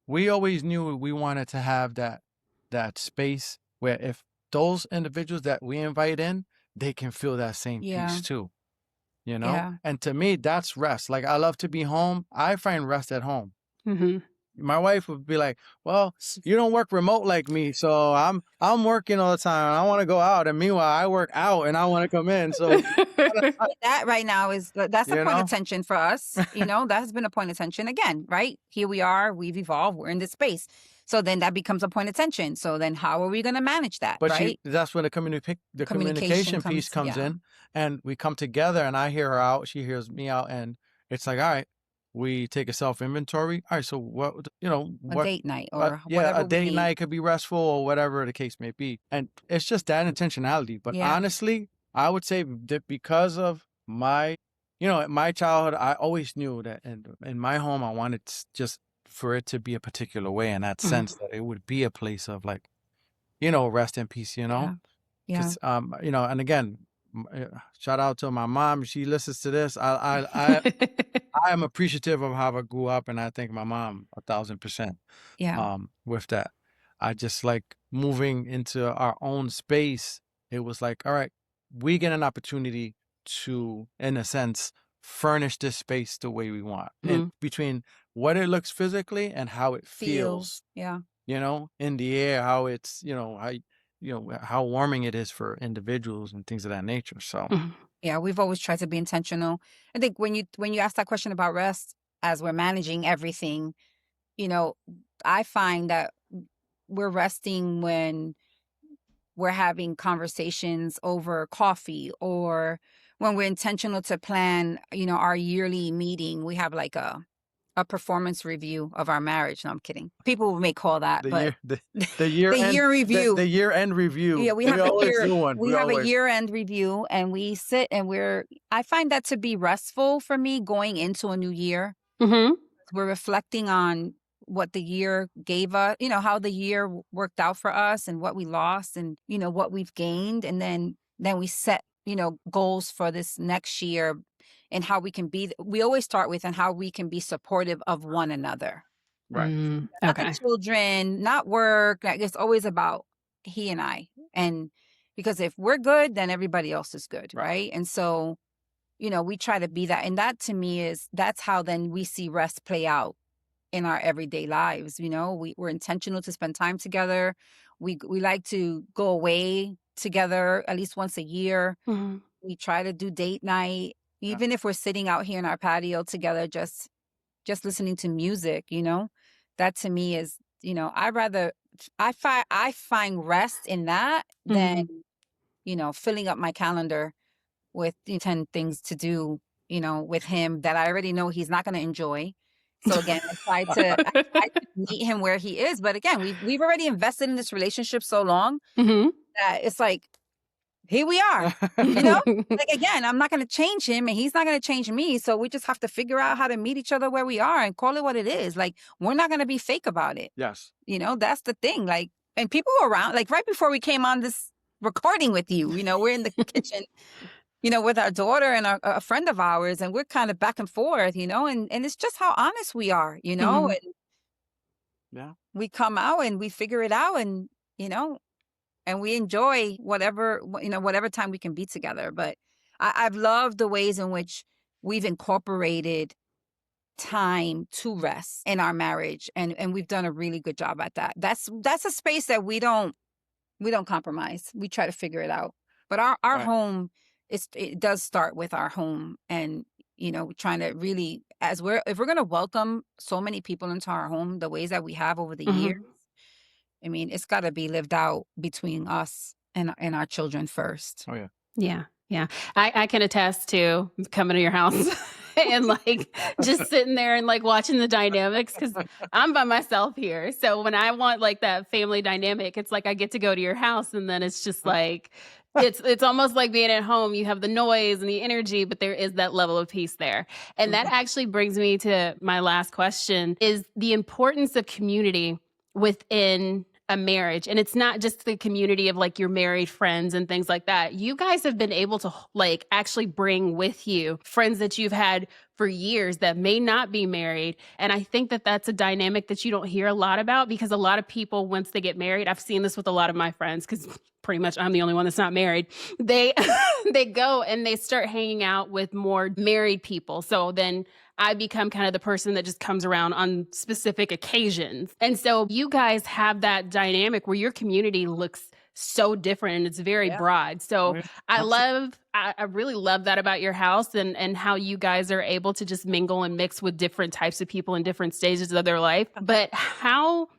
We always knew we wanted to have that space where if those individuals that we invite in, they can feel that same Yeah. peace too. Yeah. And to me, that's rest. Like, I love to be home. I find rest at home. Mm-hmm. My wife would be like, well, you don't work remote like me, so I'm working all the time. I want to go out, and meanwhile I work out and I want to come in. So That right now that's a You point know? of tension for us. That has been a point of tension again, right? Here we are, we've evolved, we're in this space. So then that becomes a point of tension. So then how are we going to manage that, But right? that's when the communication piece comes yeah. in, and we come together, and I hear her out, she hears me out, and it's like, all right, we take a self inventory. All right, so what, A what date night or yeah, whatever a we date need. night could be restful or whatever the case may be. And it's just that intentionality. But Yeah. honestly, I would say that because of my, my childhood, I always knew that in my home, I wanted just for it to be a particular way, in that sense that it would be a place of like, rest in peace, Yeah. Yeah. because, and again, shout out to my mom. She listens to this. I am appreciative of how I grew up, and I thank my mom 1,000%. Yeah. With that, I just like moving into our own space. It was like, all right, we get an opportunity to, in a sense, furnish this space the way we want, and between what it looks physically and how it feels, Yeah. in the air, how it's, how warming it is for individuals and things of that nature. So Yeah, we've always tried to be intentional. I think when you ask that question about rest as we're managing everything, I find that we're resting when we're having conversations over coffee, or when we're intentional to plan, our yearly meeting. We have like a performance review of our marriage. No, I'm kidding. People may call that, but the year the end year review. the year end review. Yeah, we have a always year. do one. We have a year-end review, and we sit and I find that to be restful for me going into a new year. Mm-hmm. We're reflecting on what the year gave us, how the year worked out for us and what we lost and, what we've gained. And then we set, goals for this next year and how we can we always start with and how we can be supportive of one another. Right. Not Okay. the children, not work. Like, it's always about he and I. And because if we're good, then everybody else is good. Right. And so, we try to be that. And that to me that's how then we see rest play out in our everyday lives. We're intentional to spend time together. We like to go away together at least once a year. Mm-hmm. We try to do date night, even if we're sitting out here in our patio together, just listening to music. That to me is, I find rest in that than, filling up my calendar with 10 things to do, with him that I already know he's not going to enjoy. So again, I try to meet him where he is. But again, we've already invested in this relationship so long that it's like, here we are, like, again, I'm not going to change him and he's not going to change me. So we just have to figure out how to meet each other where we are and call it what it is. Like, we're not going to be fake about it. Yes. That's the thing. Like, and people were around, like right before we came on this recording with you, we're in the kitchen, with our daughter and a friend of ours, and we're kind of back and forth, and it's just how honest we are, and Yeah. We come out and we figure it out, and and we enjoy whatever time we can be together. But I've loved the ways in which we've incorporated time to rest in our marriage, and we've done a really good job at that. That's a space that we don't compromise. We try to figure it out. But our Right. home, it does start with our home, and trying to really, if we're going to welcome so many people into our home the ways that we have over the years, I mean, it's got to be lived out between us and our children first. Oh yeah. Yeah. Yeah. I can attest to coming to your house and like just sitting there and like watching the dynamics, because I'm by myself here. So when I want like that family dynamic, it's like I get to go to your house, and then it's just like it's almost like being at home. You have the noise and the energy, but there is that level of peace there. And that actually brings me to my last question, is the importance of community within a marriage. And it's not just the community of like your married friends and things like that. You guys have been able to like actually bring with you friends that you've had for years that may not be married. And I think that that's a dynamic that you don't hear a lot about, because a lot of people, once they get married, I've seen this with a lot of my friends, because pretty much I'm the only one that's not married. They they go and they start hanging out with more married people. So then I become kind of the person that just comes around on specific occasions. And so you guys have that dynamic where your community looks so different and it's very broad. So I really love that about your house, and how you guys are able to just mingle and mix with different types of people in different stages of their life. But how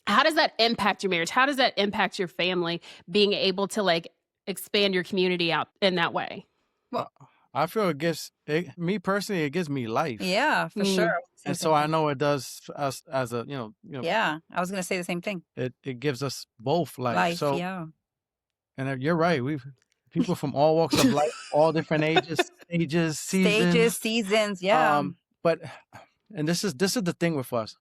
does that impact your marriage? How does that impact your family, being able to like expand your community out in that way? Well, I feel me personally, it gives me life. Yeah, for sure. And so I know it does us as a, Yeah, I was going to say the same thing. it gives us both life. Life, So, yeah. and you're right. We've people from all walks of life, all different ages, Seasons, yeah. But, and this is the thing with us.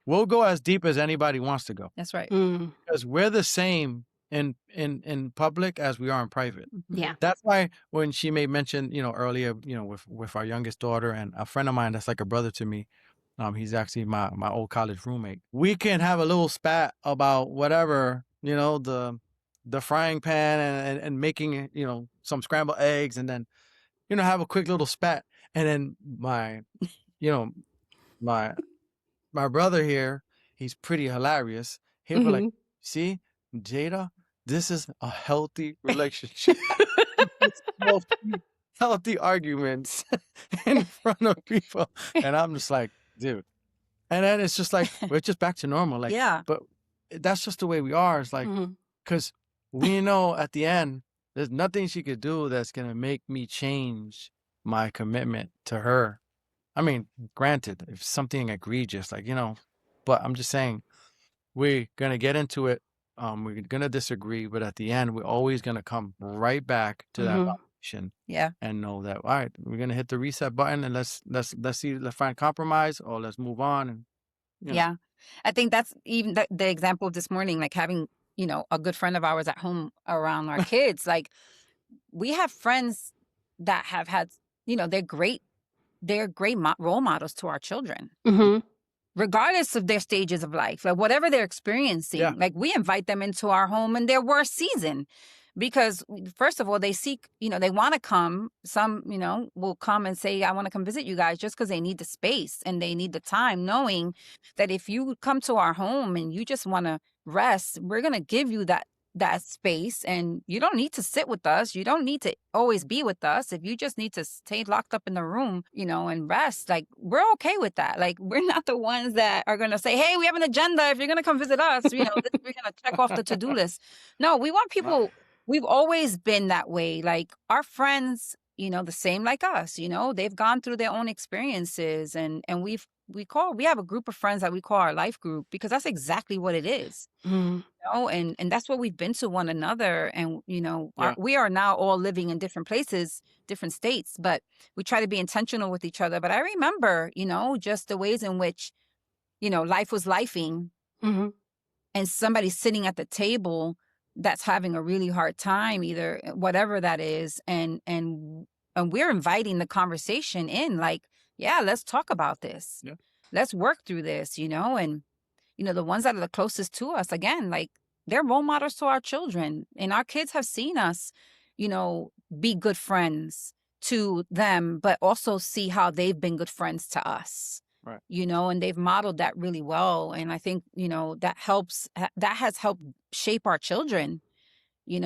We'll go as deep as anybody wants to go, That's right. because we're the same in public as we are in private. Yeah. That's why when she made mention, earlier, with our youngest daughter, and a friend of mine that's like a brother to me, he's actually my old college roommate. We can have a little spat about whatever, the frying pan and making, some scrambled eggs, and then, have a quick little spat. And then my brother here, he's pretty hilarious. He'll be like, see, Jada, this is a healthy relationship. Healthy arguments in front of people. And I'm just like, dude. And then it's just like, we're just back to normal. Like, Yeah. But that's just the way we are. It's like, because we know at the end, there's nothing she could do that's going to make me change my commitment to her. I mean, granted, if something egregious, like, but I'm just saying, we're going to get into it. We're going to disagree, but at the end, we're always going to come right back to that foundation. Yeah. And know that, all right, we're going to hit the reset button, and let's find compromise, or let's move on. And Yeah. I think that's even the example of this morning, like having, a good friend of ours at home around our kids. Like, we have friends that have had, they're great role models to our children. Regardless of their stages of life, like whatever they're experiencing. Yeah. Like, we invite them into our home in their worst season, because first of all, they seek, they want to come. Some, will come and say, I want to come visit you guys, just because they need the space and they need the time, knowing that if you come to our home and you just want to rest, we're going to give you that space, and you don't need to sit with us. You don't need to always be with us. If you just need to stay locked up in the room, and rest, like, we're okay with that. Like, we're not the ones that are going to say, hey, we have an agenda. If you're going to come visit us, we're going to check off the to-do list. No, we want people. We've always been that way. Like, our friends, the same like us, they've gone through their own experiences, and we have a group of friends that we call our life group, because that's exactly what it is. And that's what we've been to one another. And, we are now all living in different places, different states, but we try to be intentional with each other. But I remember, just the ways in which, life was lifing, and somebody sitting at the table that's having a really hard time, either whatever that is. And we're inviting the conversation in, like, yeah, let's talk about this. Yeah. Let's work through this, and the ones that are the closest to us, again, like they're role models to our children, and our kids have seen us, be good friends to them, but also see how they've been good friends to us. Right. And they've modeled that really well. And I think, that has helped shape our children.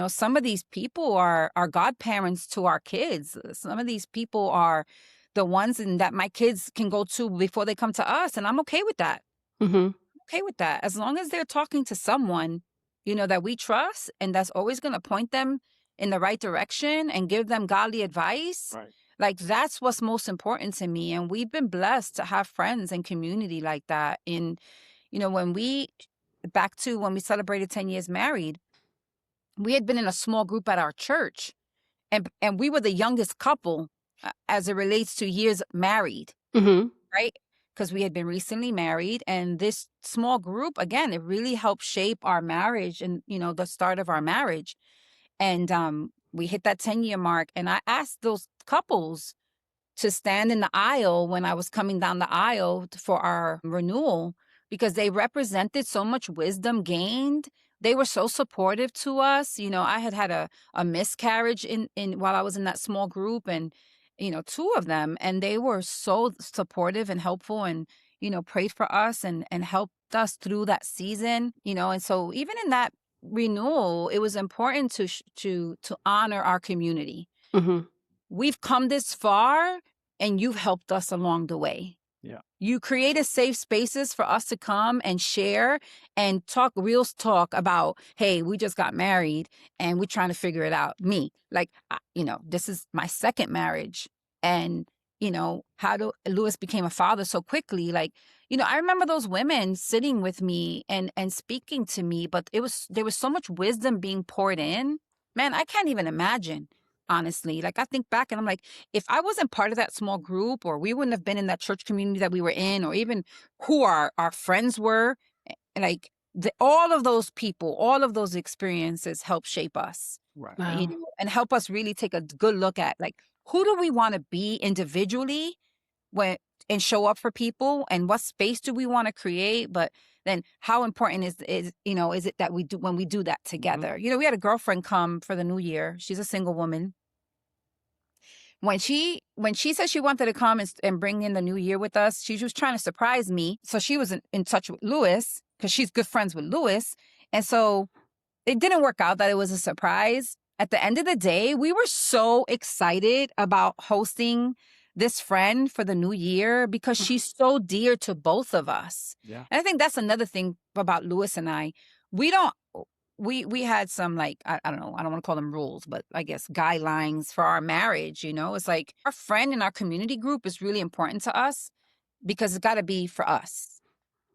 Some of these people are godparents to our kids. Some of these people are the ones that my kids can go to before they come to us. And I'm okay with that. Mm-hmm. Okay with that. As long as they're talking to someone, that we trust and that's always going to point them in the right direction and give them godly advice. Right. Like that's what's most important to me. And we've been blessed to have friends and community like that. And, back to when we celebrated 10 years married, we had been in a small group at our church, and we were the youngest couple as it relates to years married, Mm-hmm. right? Because we had been recently married, and this small group, again, it really helped shape our marriage and, the start of our marriage. And we hit that 10-year mark, and I asked those couples to stand in the aisle when I was coming down the aisle for our renewal, because they represented so much wisdom gained. They were so supportive to us. I had a miscarriage in while I was in that small group, and two of them, and they were so supportive and helpful, and prayed for us and helped us through that season. And so even in that renewal, it was important to honor our community. Mm-hmm. We've come this far, and you've helped us along the way. Yeah. You created safe spaces for us to come and share and talk real talk about, hey, we just got married and we're trying to figure it out. Me, like, this is my second marriage. And, how Luis became a father so quickly. Like, I remember those women sitting with me and speaking to me, but there was so much wisdom being poured in. Man, I can't even imagine. Honestly, like I think back and I'm like, if I wasn't part of that small group, or we wouldn't have been in that church community that we were in, or even who our friends were, like all of those people, all of those experiences help shape us. Right. Wow. And help us really take a good look at, like, who do we want to be individually and show up for people, and what space do we want to create, but then how important is it that we do when we do that together? We had a girlfriend come for the new year. She's a single woman. When she said she wanted to come and bring in the new year with us, she was trying to surprise me. So she was in touch with Luis, because she's good friends with Luis. And so it didn't work out that it was a surprise. At the end of the day, we were so excited about hosting this friend for the new year, because she's so dear to both of us. Yeah. And I think that's another thing about Luis and I. We had some, like, I don't know, I don't want to call them rules, but I guess guidelines for our marriage. It's like our friend in our community group is really important to us, because it's got to be for us.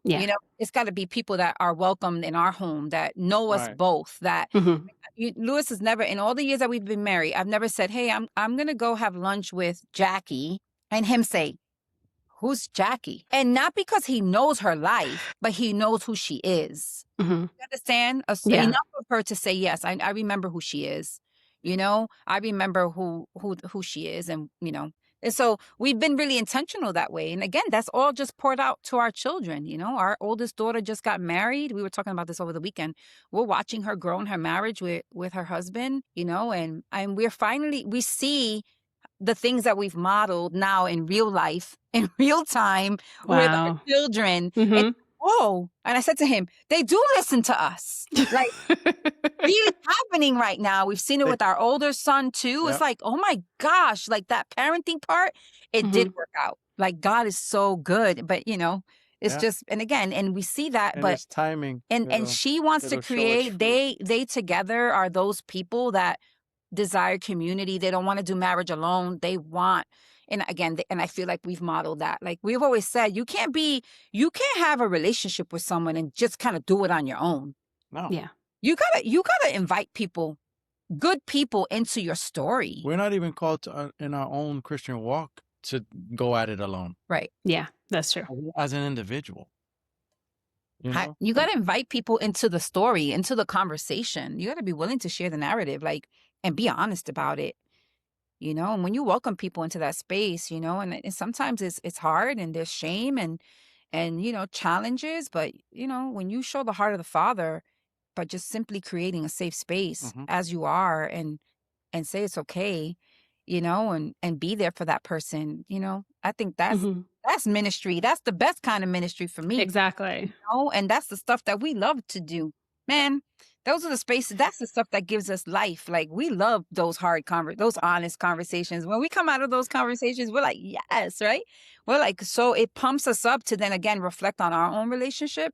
Yeah. It's got to be people that are welcomed in our home, that know us Right. both, that Mm-hmm. Luis has never, in all the years that we've been married, I've never said, hey, I'm going to go have lunch with Jackie, and him say, who's Jackie? And not because he knows her life, but he knows who she is. Mm-hmm. You understand? Yeah. Enough of her to say, yes, I remember who she is. I remember who she is. And, and so we've been really intentional that way. And again, that's all just poured out to our children. Our oldest daughter just got married. We were talking about this over the weekend. We're watching her grow in her marriage with her husband, and we see the things that we've modeled now in real life, in real time, with our Wow. children. Mm-hmm. And and I said to him, they do listen to us. Like, really happening right now. We've seen it with our older son too. Yep. It's like, oh my gosh, like that parenting part, it did work out. Like, God is so good. But it's just, and again, and we see that, And but it's timing. and she wants to it'll show its create, fruit. they together are those people that desire community. They don't want to do marriage alone. They want, and again, and I feel like we've modeled that. Like we've always said, you can't have a relationship with someone and just kind of do it on your own. No. Yeah. You gotta invite people, good people, into your story. We're not even called to, in our own Christian walk, to go at it alone. Right. Yeah, that's true. As an individual. You got to invite people into the story, into the conversation. You got to be willing to share the narrative, like, and be honest about it. And when you welcome people into that space, and sometimes it's hard, and there's shame, and and, challenges. But, when you show the heart of the Father by just simply creating a safe space Mhm. as you are, and say it's okay, and be there for that person, I think Hmm. that's ministry. That's the best kind of ministry for me. Exactly. And that's the stuff that we love to do. Man, those are the spaces, that's the stuff that gives us life. Like, we love those those honest conversations. When we come out of those conversations, we're like, yes, right? We're like, so it pumps us up to then again reflect on our own relationship,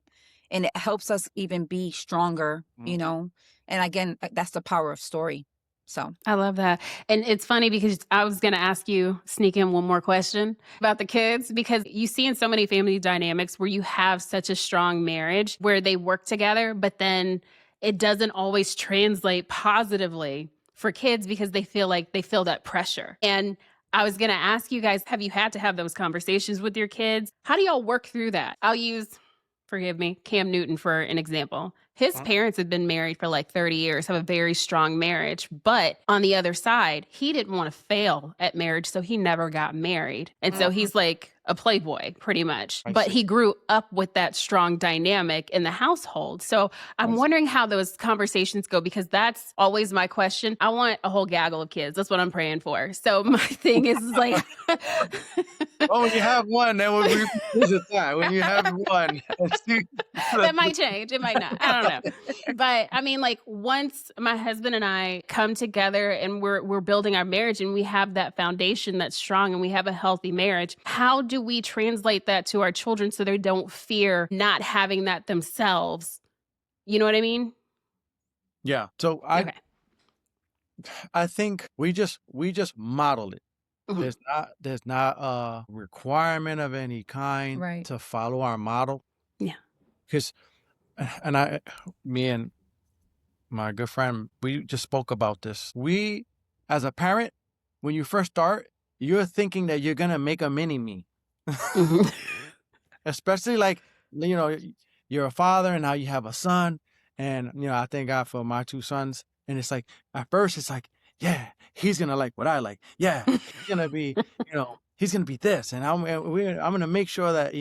and it helps us even be stronger, Mhm. And again, that's the power of story. So, I love that. And it's funny because I was going to ask you, sneak in one more question about the kids, because you see in so many family dynamics where you have such a strong marriage where they work together, but then it doesn't always translate positively for kids because they feel like they feel that pressure. And I was going to ask you guys, have you had to have those conversations with your kids? How do y'all work through that? I'll use, forgive me, Cam Newton for an example. His parents had been married for like 30 years, have a very strong marriage. But on the other side, he didn't want to fail at marriage, so he never got married. And so he's like a playboy, pretty much. I But see. he grew up with that strong dynamic in the household. So I'm wondering how those conversations go, because that's always my question. I want a whole gaggle of kids. That's what I'm praying for. So my thing is like, Well, when you have one, then we'll revisit that. When you have one, and see, that might change. It might not. I don't know. But I mean, like, once my husband and I come together and we're building our marriage and we have that foundation that's strong and we have a healthy marriage, how do we translate that to our children so they don't fear not having that themselves? You know what I mean? yeah. So Okay. I think we just model it. Mhm. There's not a requirement of any kind right. to follow our model, Yeah. because and me and my good friend, we just spoke about this. We, as a parent, when you first start, you're thinking that you're gonna make a mini me. Mhm. Especially like, you're a father and now you have a son, and I thank God for my two sons, and it's like at first it's like, yeah, he's gonna like what I like, yeah, he's gonna be, he's gonna be this, and I'm gonna make sure that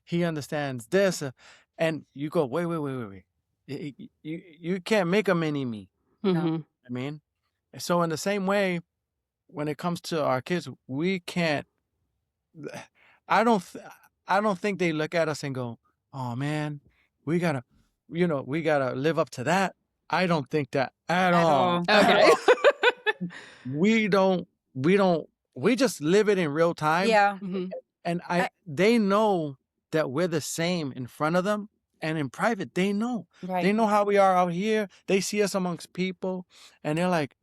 he understands this, and you go, wait, you can't make a mini me. No. Mhm. I mean, so in the same way, when it comes to our kids, we can't. I don't. I don't think they look at us and go, "Oh man, we gotta, we gotta live up to that." I don't think that at At all. all. At Okay. all. We don't. We don't. We just live it in real time, Yeah. Mhm. and I, they know that we're the same in front of them, and in private, they know. They right. know how we are out here. They see us amongst people, and they're like,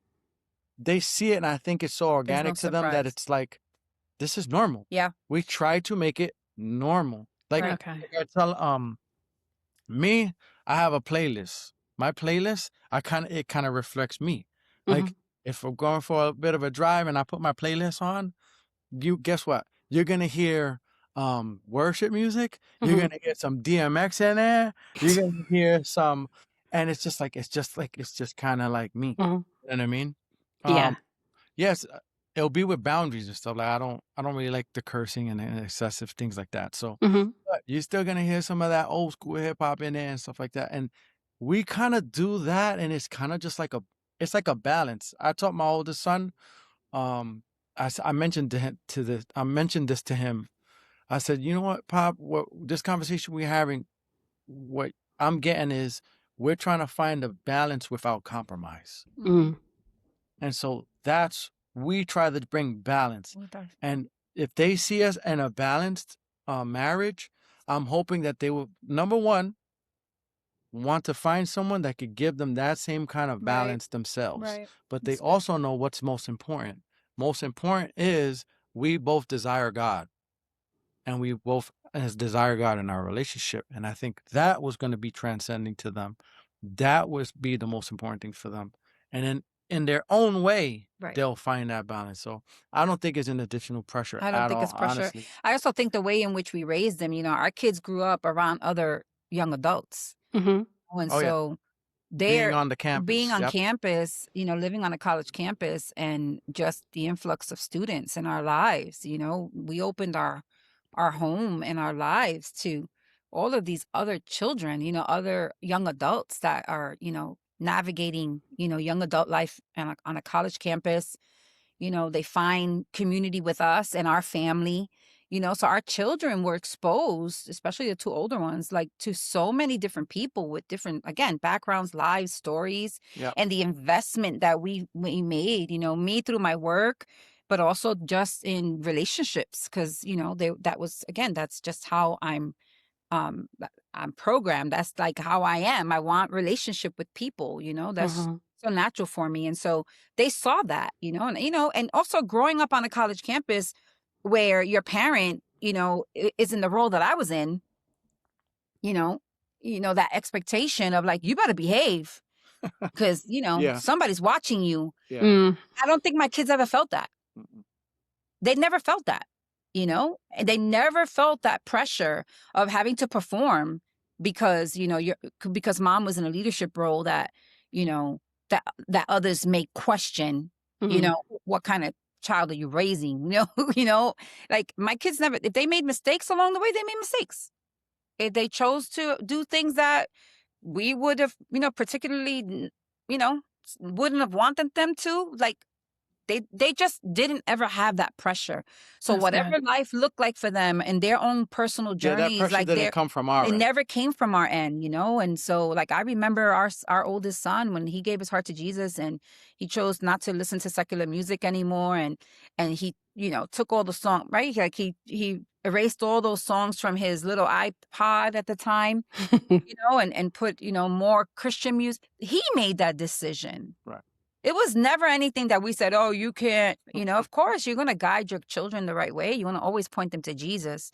they see it, and I think it's so There's no organic to them that surprise. it's like, this is normal. Yeah. We try to make it normal. Like, Right. Okay. I tell me, I have a playlist. My playlist, it kind of reflects me. Like, Mhm. if we're going for a bit of a drive and I put my playlist on, you guess what? You're gonna hear worship music. You're Mhm. gonna get some DMX in there. You're gonna hear some, and it's just kind of like me. Mhm. You know what I mean? Yeah. Um, Yes, it'll be with boundaries and stuff. Like, I don't really like the cursing and excessive things like that. So, Mhm. but you're still gonna hear some of that old school hip hop in there and stuff like that. And we kind of do that, and it's kind of just like it's like a balance. I taught my oldest son. Um, I mentioned I mentioned this to him. I said, you know what, Pop? What this conversation we're having, what I'm getting is we're trying to find a balance without compromise. Mhm. And so we try to bring balance. What the- And if they see us in a balanced marriage, I'm hoping that they will, number one, want to find someone that could give them that same kind of Right. balance themselves. Right. But they That's good. also know what's most important. Most important is we both desire God, and we both desire God in our relationship. And I think that was going to be transcending to them. That was be the most important thing for them. And then in their own way, Right. they'll find that balance. So I don't think it's an additional pressure I don't at think all, it's pressure. honestly. I also think the way in which we raised them, our kids grew up around other young adults. Mhm. And Oh yeah, so being they're on the being campus. on Yep. campus, living on a college campus, and just the influx of students in our lives. We opened our our home and our lives to all of these other children, other young adults that are, navigating, young adult life on a college campus. They find community with us and our family. So our children were exposed, especially the two older ones, like to so many different people with different, again, backgrounds, lives, stories, Yeah. and the investment that we made, me through my work, but also just in relationships. Cause that's just how um I'm programmed. That's like how I am. I want relationship with people, that's so natural for me. And so they saw that, and also growing up on a college campus where your parent, is in the role that I was in, you know, that expectation of like, you better behave because, Yeah. somebody's watching you. Yeah. Mm. I don't think my kids ever felt that. Mm-mm. They never felt that, and they never felt that pressure of having to perform because, because mom was in a leadership role that, that others may question, what kind of child are you raising? Like my kids never, if they made mistakes along the way, they made mistakes. If they chose to do things that we would have, particularly, wouldn't have wanted them to, like, they just didn't ever have that pressure. So That's whatever good. life looked like for them and their own personal Yeah, that journeys, pressure like didn't come from our it end. never came from our end, And so like I remember our oldest son when he gave his heart to Jesus and he chose not to listen to secular music anymore, and he, took all the song, right? Like he erased all those songs from his little iPod at the time, and put, more Christian music. He made that decision. Right. It was never anything that we said, oh, you can't, of course, you're going to guide your children the right way. You want to always point them to Jesus,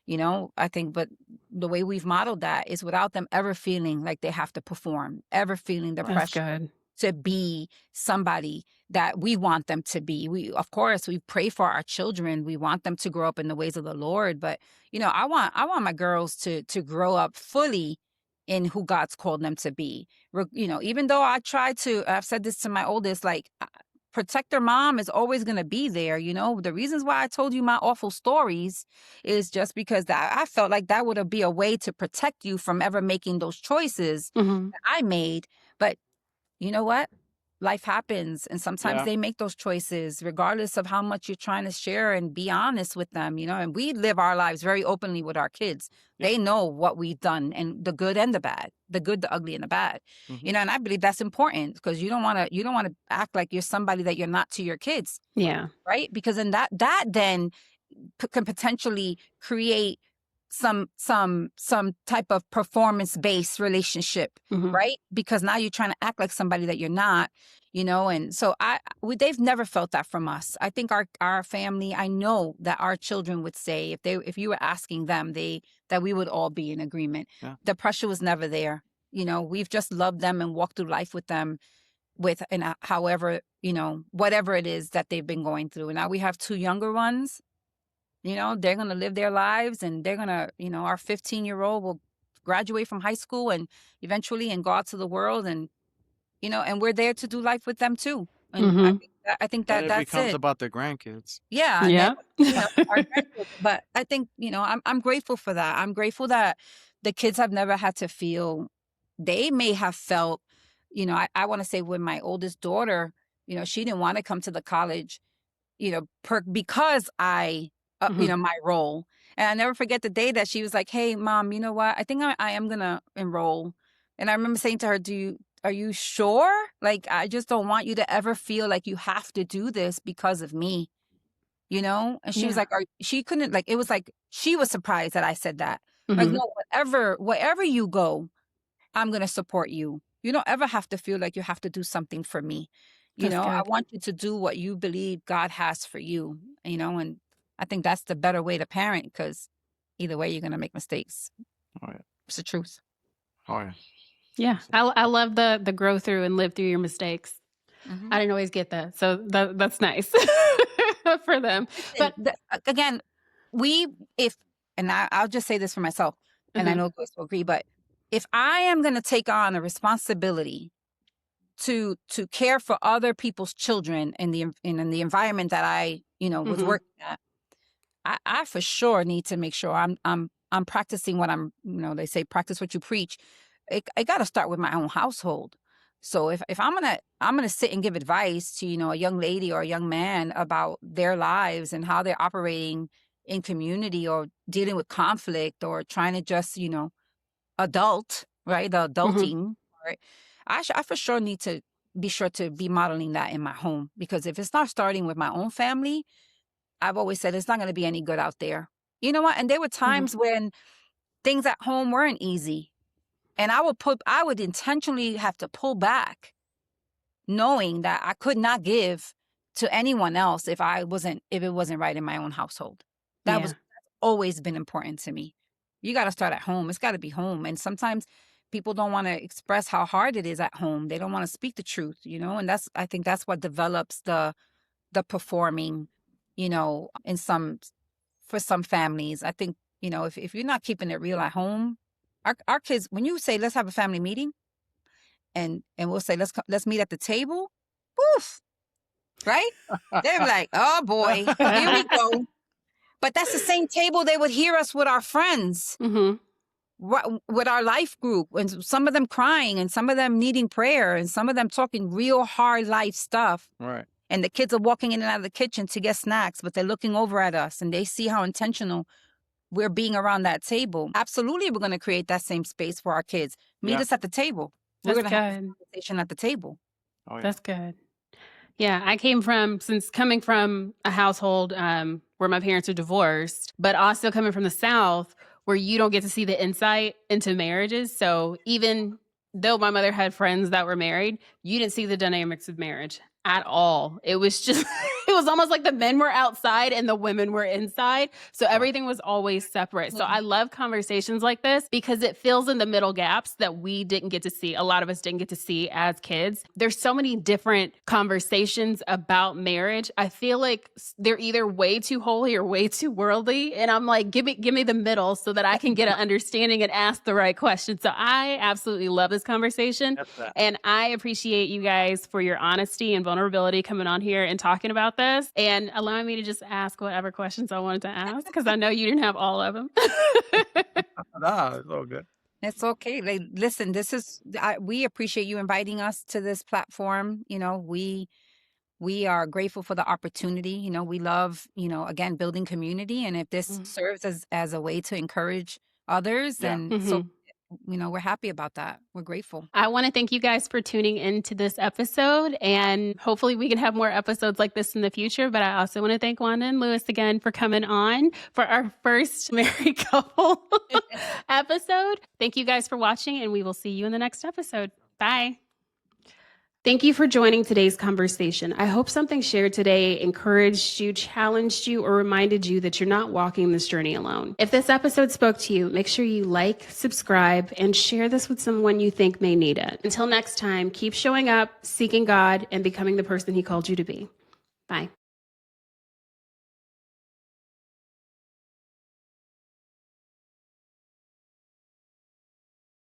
I think, but the way we've modeled that is without them ever feeling like they have to perform, ever feeling the Right. That's pressure good. to be somebody that we want them to be. Of course, we pray for our children. We want them to grow up in the ways of the Lord. But, I want my girls to grow up fully in who God's called them to be. Even though I've said this to my oldest, like, protector mom is always going to be there. The reasons why I told you my awful stories is just because I felt like that would be a way to protect you from ever making those choices that I made. But you know what? Life happens. And sometimes they make those choices regardless of how much you're trying to share and be honest with them, and we live our lives very openly with our kids. Yeah. They know what we've done and the good and the bad, the good, the ugly and the bad, Mhm. and I believe that's important because you don't want to act like you're somebody that you're not to your kids. Yeah. Right. Because then that then can potentially create some type of performance-based relationship, right? Because now you're trying to act like somebody that you're not, and so they've never felt that from us. I think our family, I know that our children would say if you were asking them, that we would all be in agreement. Yeah. The pressure was never there. We've just loved them and walked through life with them however, whatever it is that they've been going through. And now we have two younger ones. They're going to live their lives and they're going to, our 15-year-old will graduate from high school and eventually and go out to the world and, and we're there to do life with them too. And I think And it that's becomes it. about their grandkids. Yeah. And Yeah. then, our grandchildren. But I think, I'm grateful for that. I'm grateful that the kids have never had to feel, they may have felt, I want to say with my oldest daughter, she didn't want to come to the college, because I, my role. And I never forget the day that she was like, hey, mom, you know what? I think I am going to enroll. And I remember saying to her, are you sure? Like, I just don't want you to ever feel like you have to do this because of me, And she was Yeah. like, she couldn't, like, it was like, she was surprised that I said that. Like, no, wherever you go, I'm going to support you. You don't ever have to feel like you have to do something for me. That's I good. want you to do what you believe God has for you, and I think that's the better way to parent because either way, you're going to make mistakes. Oh yeah. It's the truth. Oh yeah. Yeah. I love the grow through and live through your mistakes. I didn't always get that. So that's nice for them. But Again, I'll just say this for myself, and I know Grace will agree, but if I am going to take on a responsibility to care for other people's children in the environment that I, was working at, I for sure need to make sure I'm practicing what I'm, they say practice what you preach. It got to start with my own household. So if I'm gonna sit and give advice to, a young lady or a young man about their lives and how they're operating in community or dealing with conflict or trying to just, adult, right? The adulting, right? I for sure need to be sure to be modeling that in my home, because if it's not starting with my own family, I've always said it's not going to be any good out there. You know what? And there were times when things at home weren't easy. And I would intentionally have to pull back, knowing that I could not give to anyone else if it wasn't right in my own household. That was always been important to me. You got to start at home. It's got to be home. And sometimes people don't want to express how hard it is at home. They don't want to speak the truth, and I think that's what develops the performing, for some families. I think, if you're not keeping it real at home, our kids, when you say, let's have a family meeting, and we'll say, let's meet at the table, poof, right? They're like, oh boy, here we go. But that's the same table they would hear us with our friends, with our life group, and some of them crying and some of them needing prayer and some of them talking real hard life stuff. Right. And the kids are walking in and out of the kitchen to get snacks, but they're looking over at us and they see how intentional we're being around that table. Absolutely, we're going to create that same space for our kids. Meet us at the table. We're going to have a conversation at the table. Oh, yeah. That's good. Yeah, coming from a household where my parents are divorced, but also coming from the South where you don't get to see the insight into marriages. So even though my mother had friends that were married, you didn't see the dynamics of marriage at all. It was just, it was almost like the men were outside and the women were inside. So everything was always separate. So I love conversations like this because it fills in the middle gaps that we didn't get to see. A lot of us didn't get to see as kids. There's so many different conversations about marriage. I feel like they're either way too holy or way too worldly. And I'm like, give me the middle so that I can get an understanding and ask the right questions. So I absolutely love this conversation. And I appreciate you guys for your honesty and vulnerability coming on here and talking about this and allowing me to just ask whatever questions I wanted to ask, because I know you didn't have all of them. Nah, it's all good. It's okay. Like, listen, we appreciate you inviting us to this platform. We are grateful for the opportunity. We love, again, building community. And if this serves as a way to encourage others, then so we're happy about that. We're grateful. I want to thank you guys for tuning into this episode, and hopefully we can have more episodes like this in the future. But I also want to thank Wanda and Luis again for coming on for our first married couple episode. Thank you guys for watching, and we will see you in the next episode. Bye. Thank you for joining today's conversation. I hope something shared today encouraged you, challenged you, or reminded you that you're not walking this journey alone. If this episode spoke to you, make sure you like, subscribe, and share this with someone you think may need it. Until next time, keep showing up, seeking God, and becoming the person He called you to be. Bye.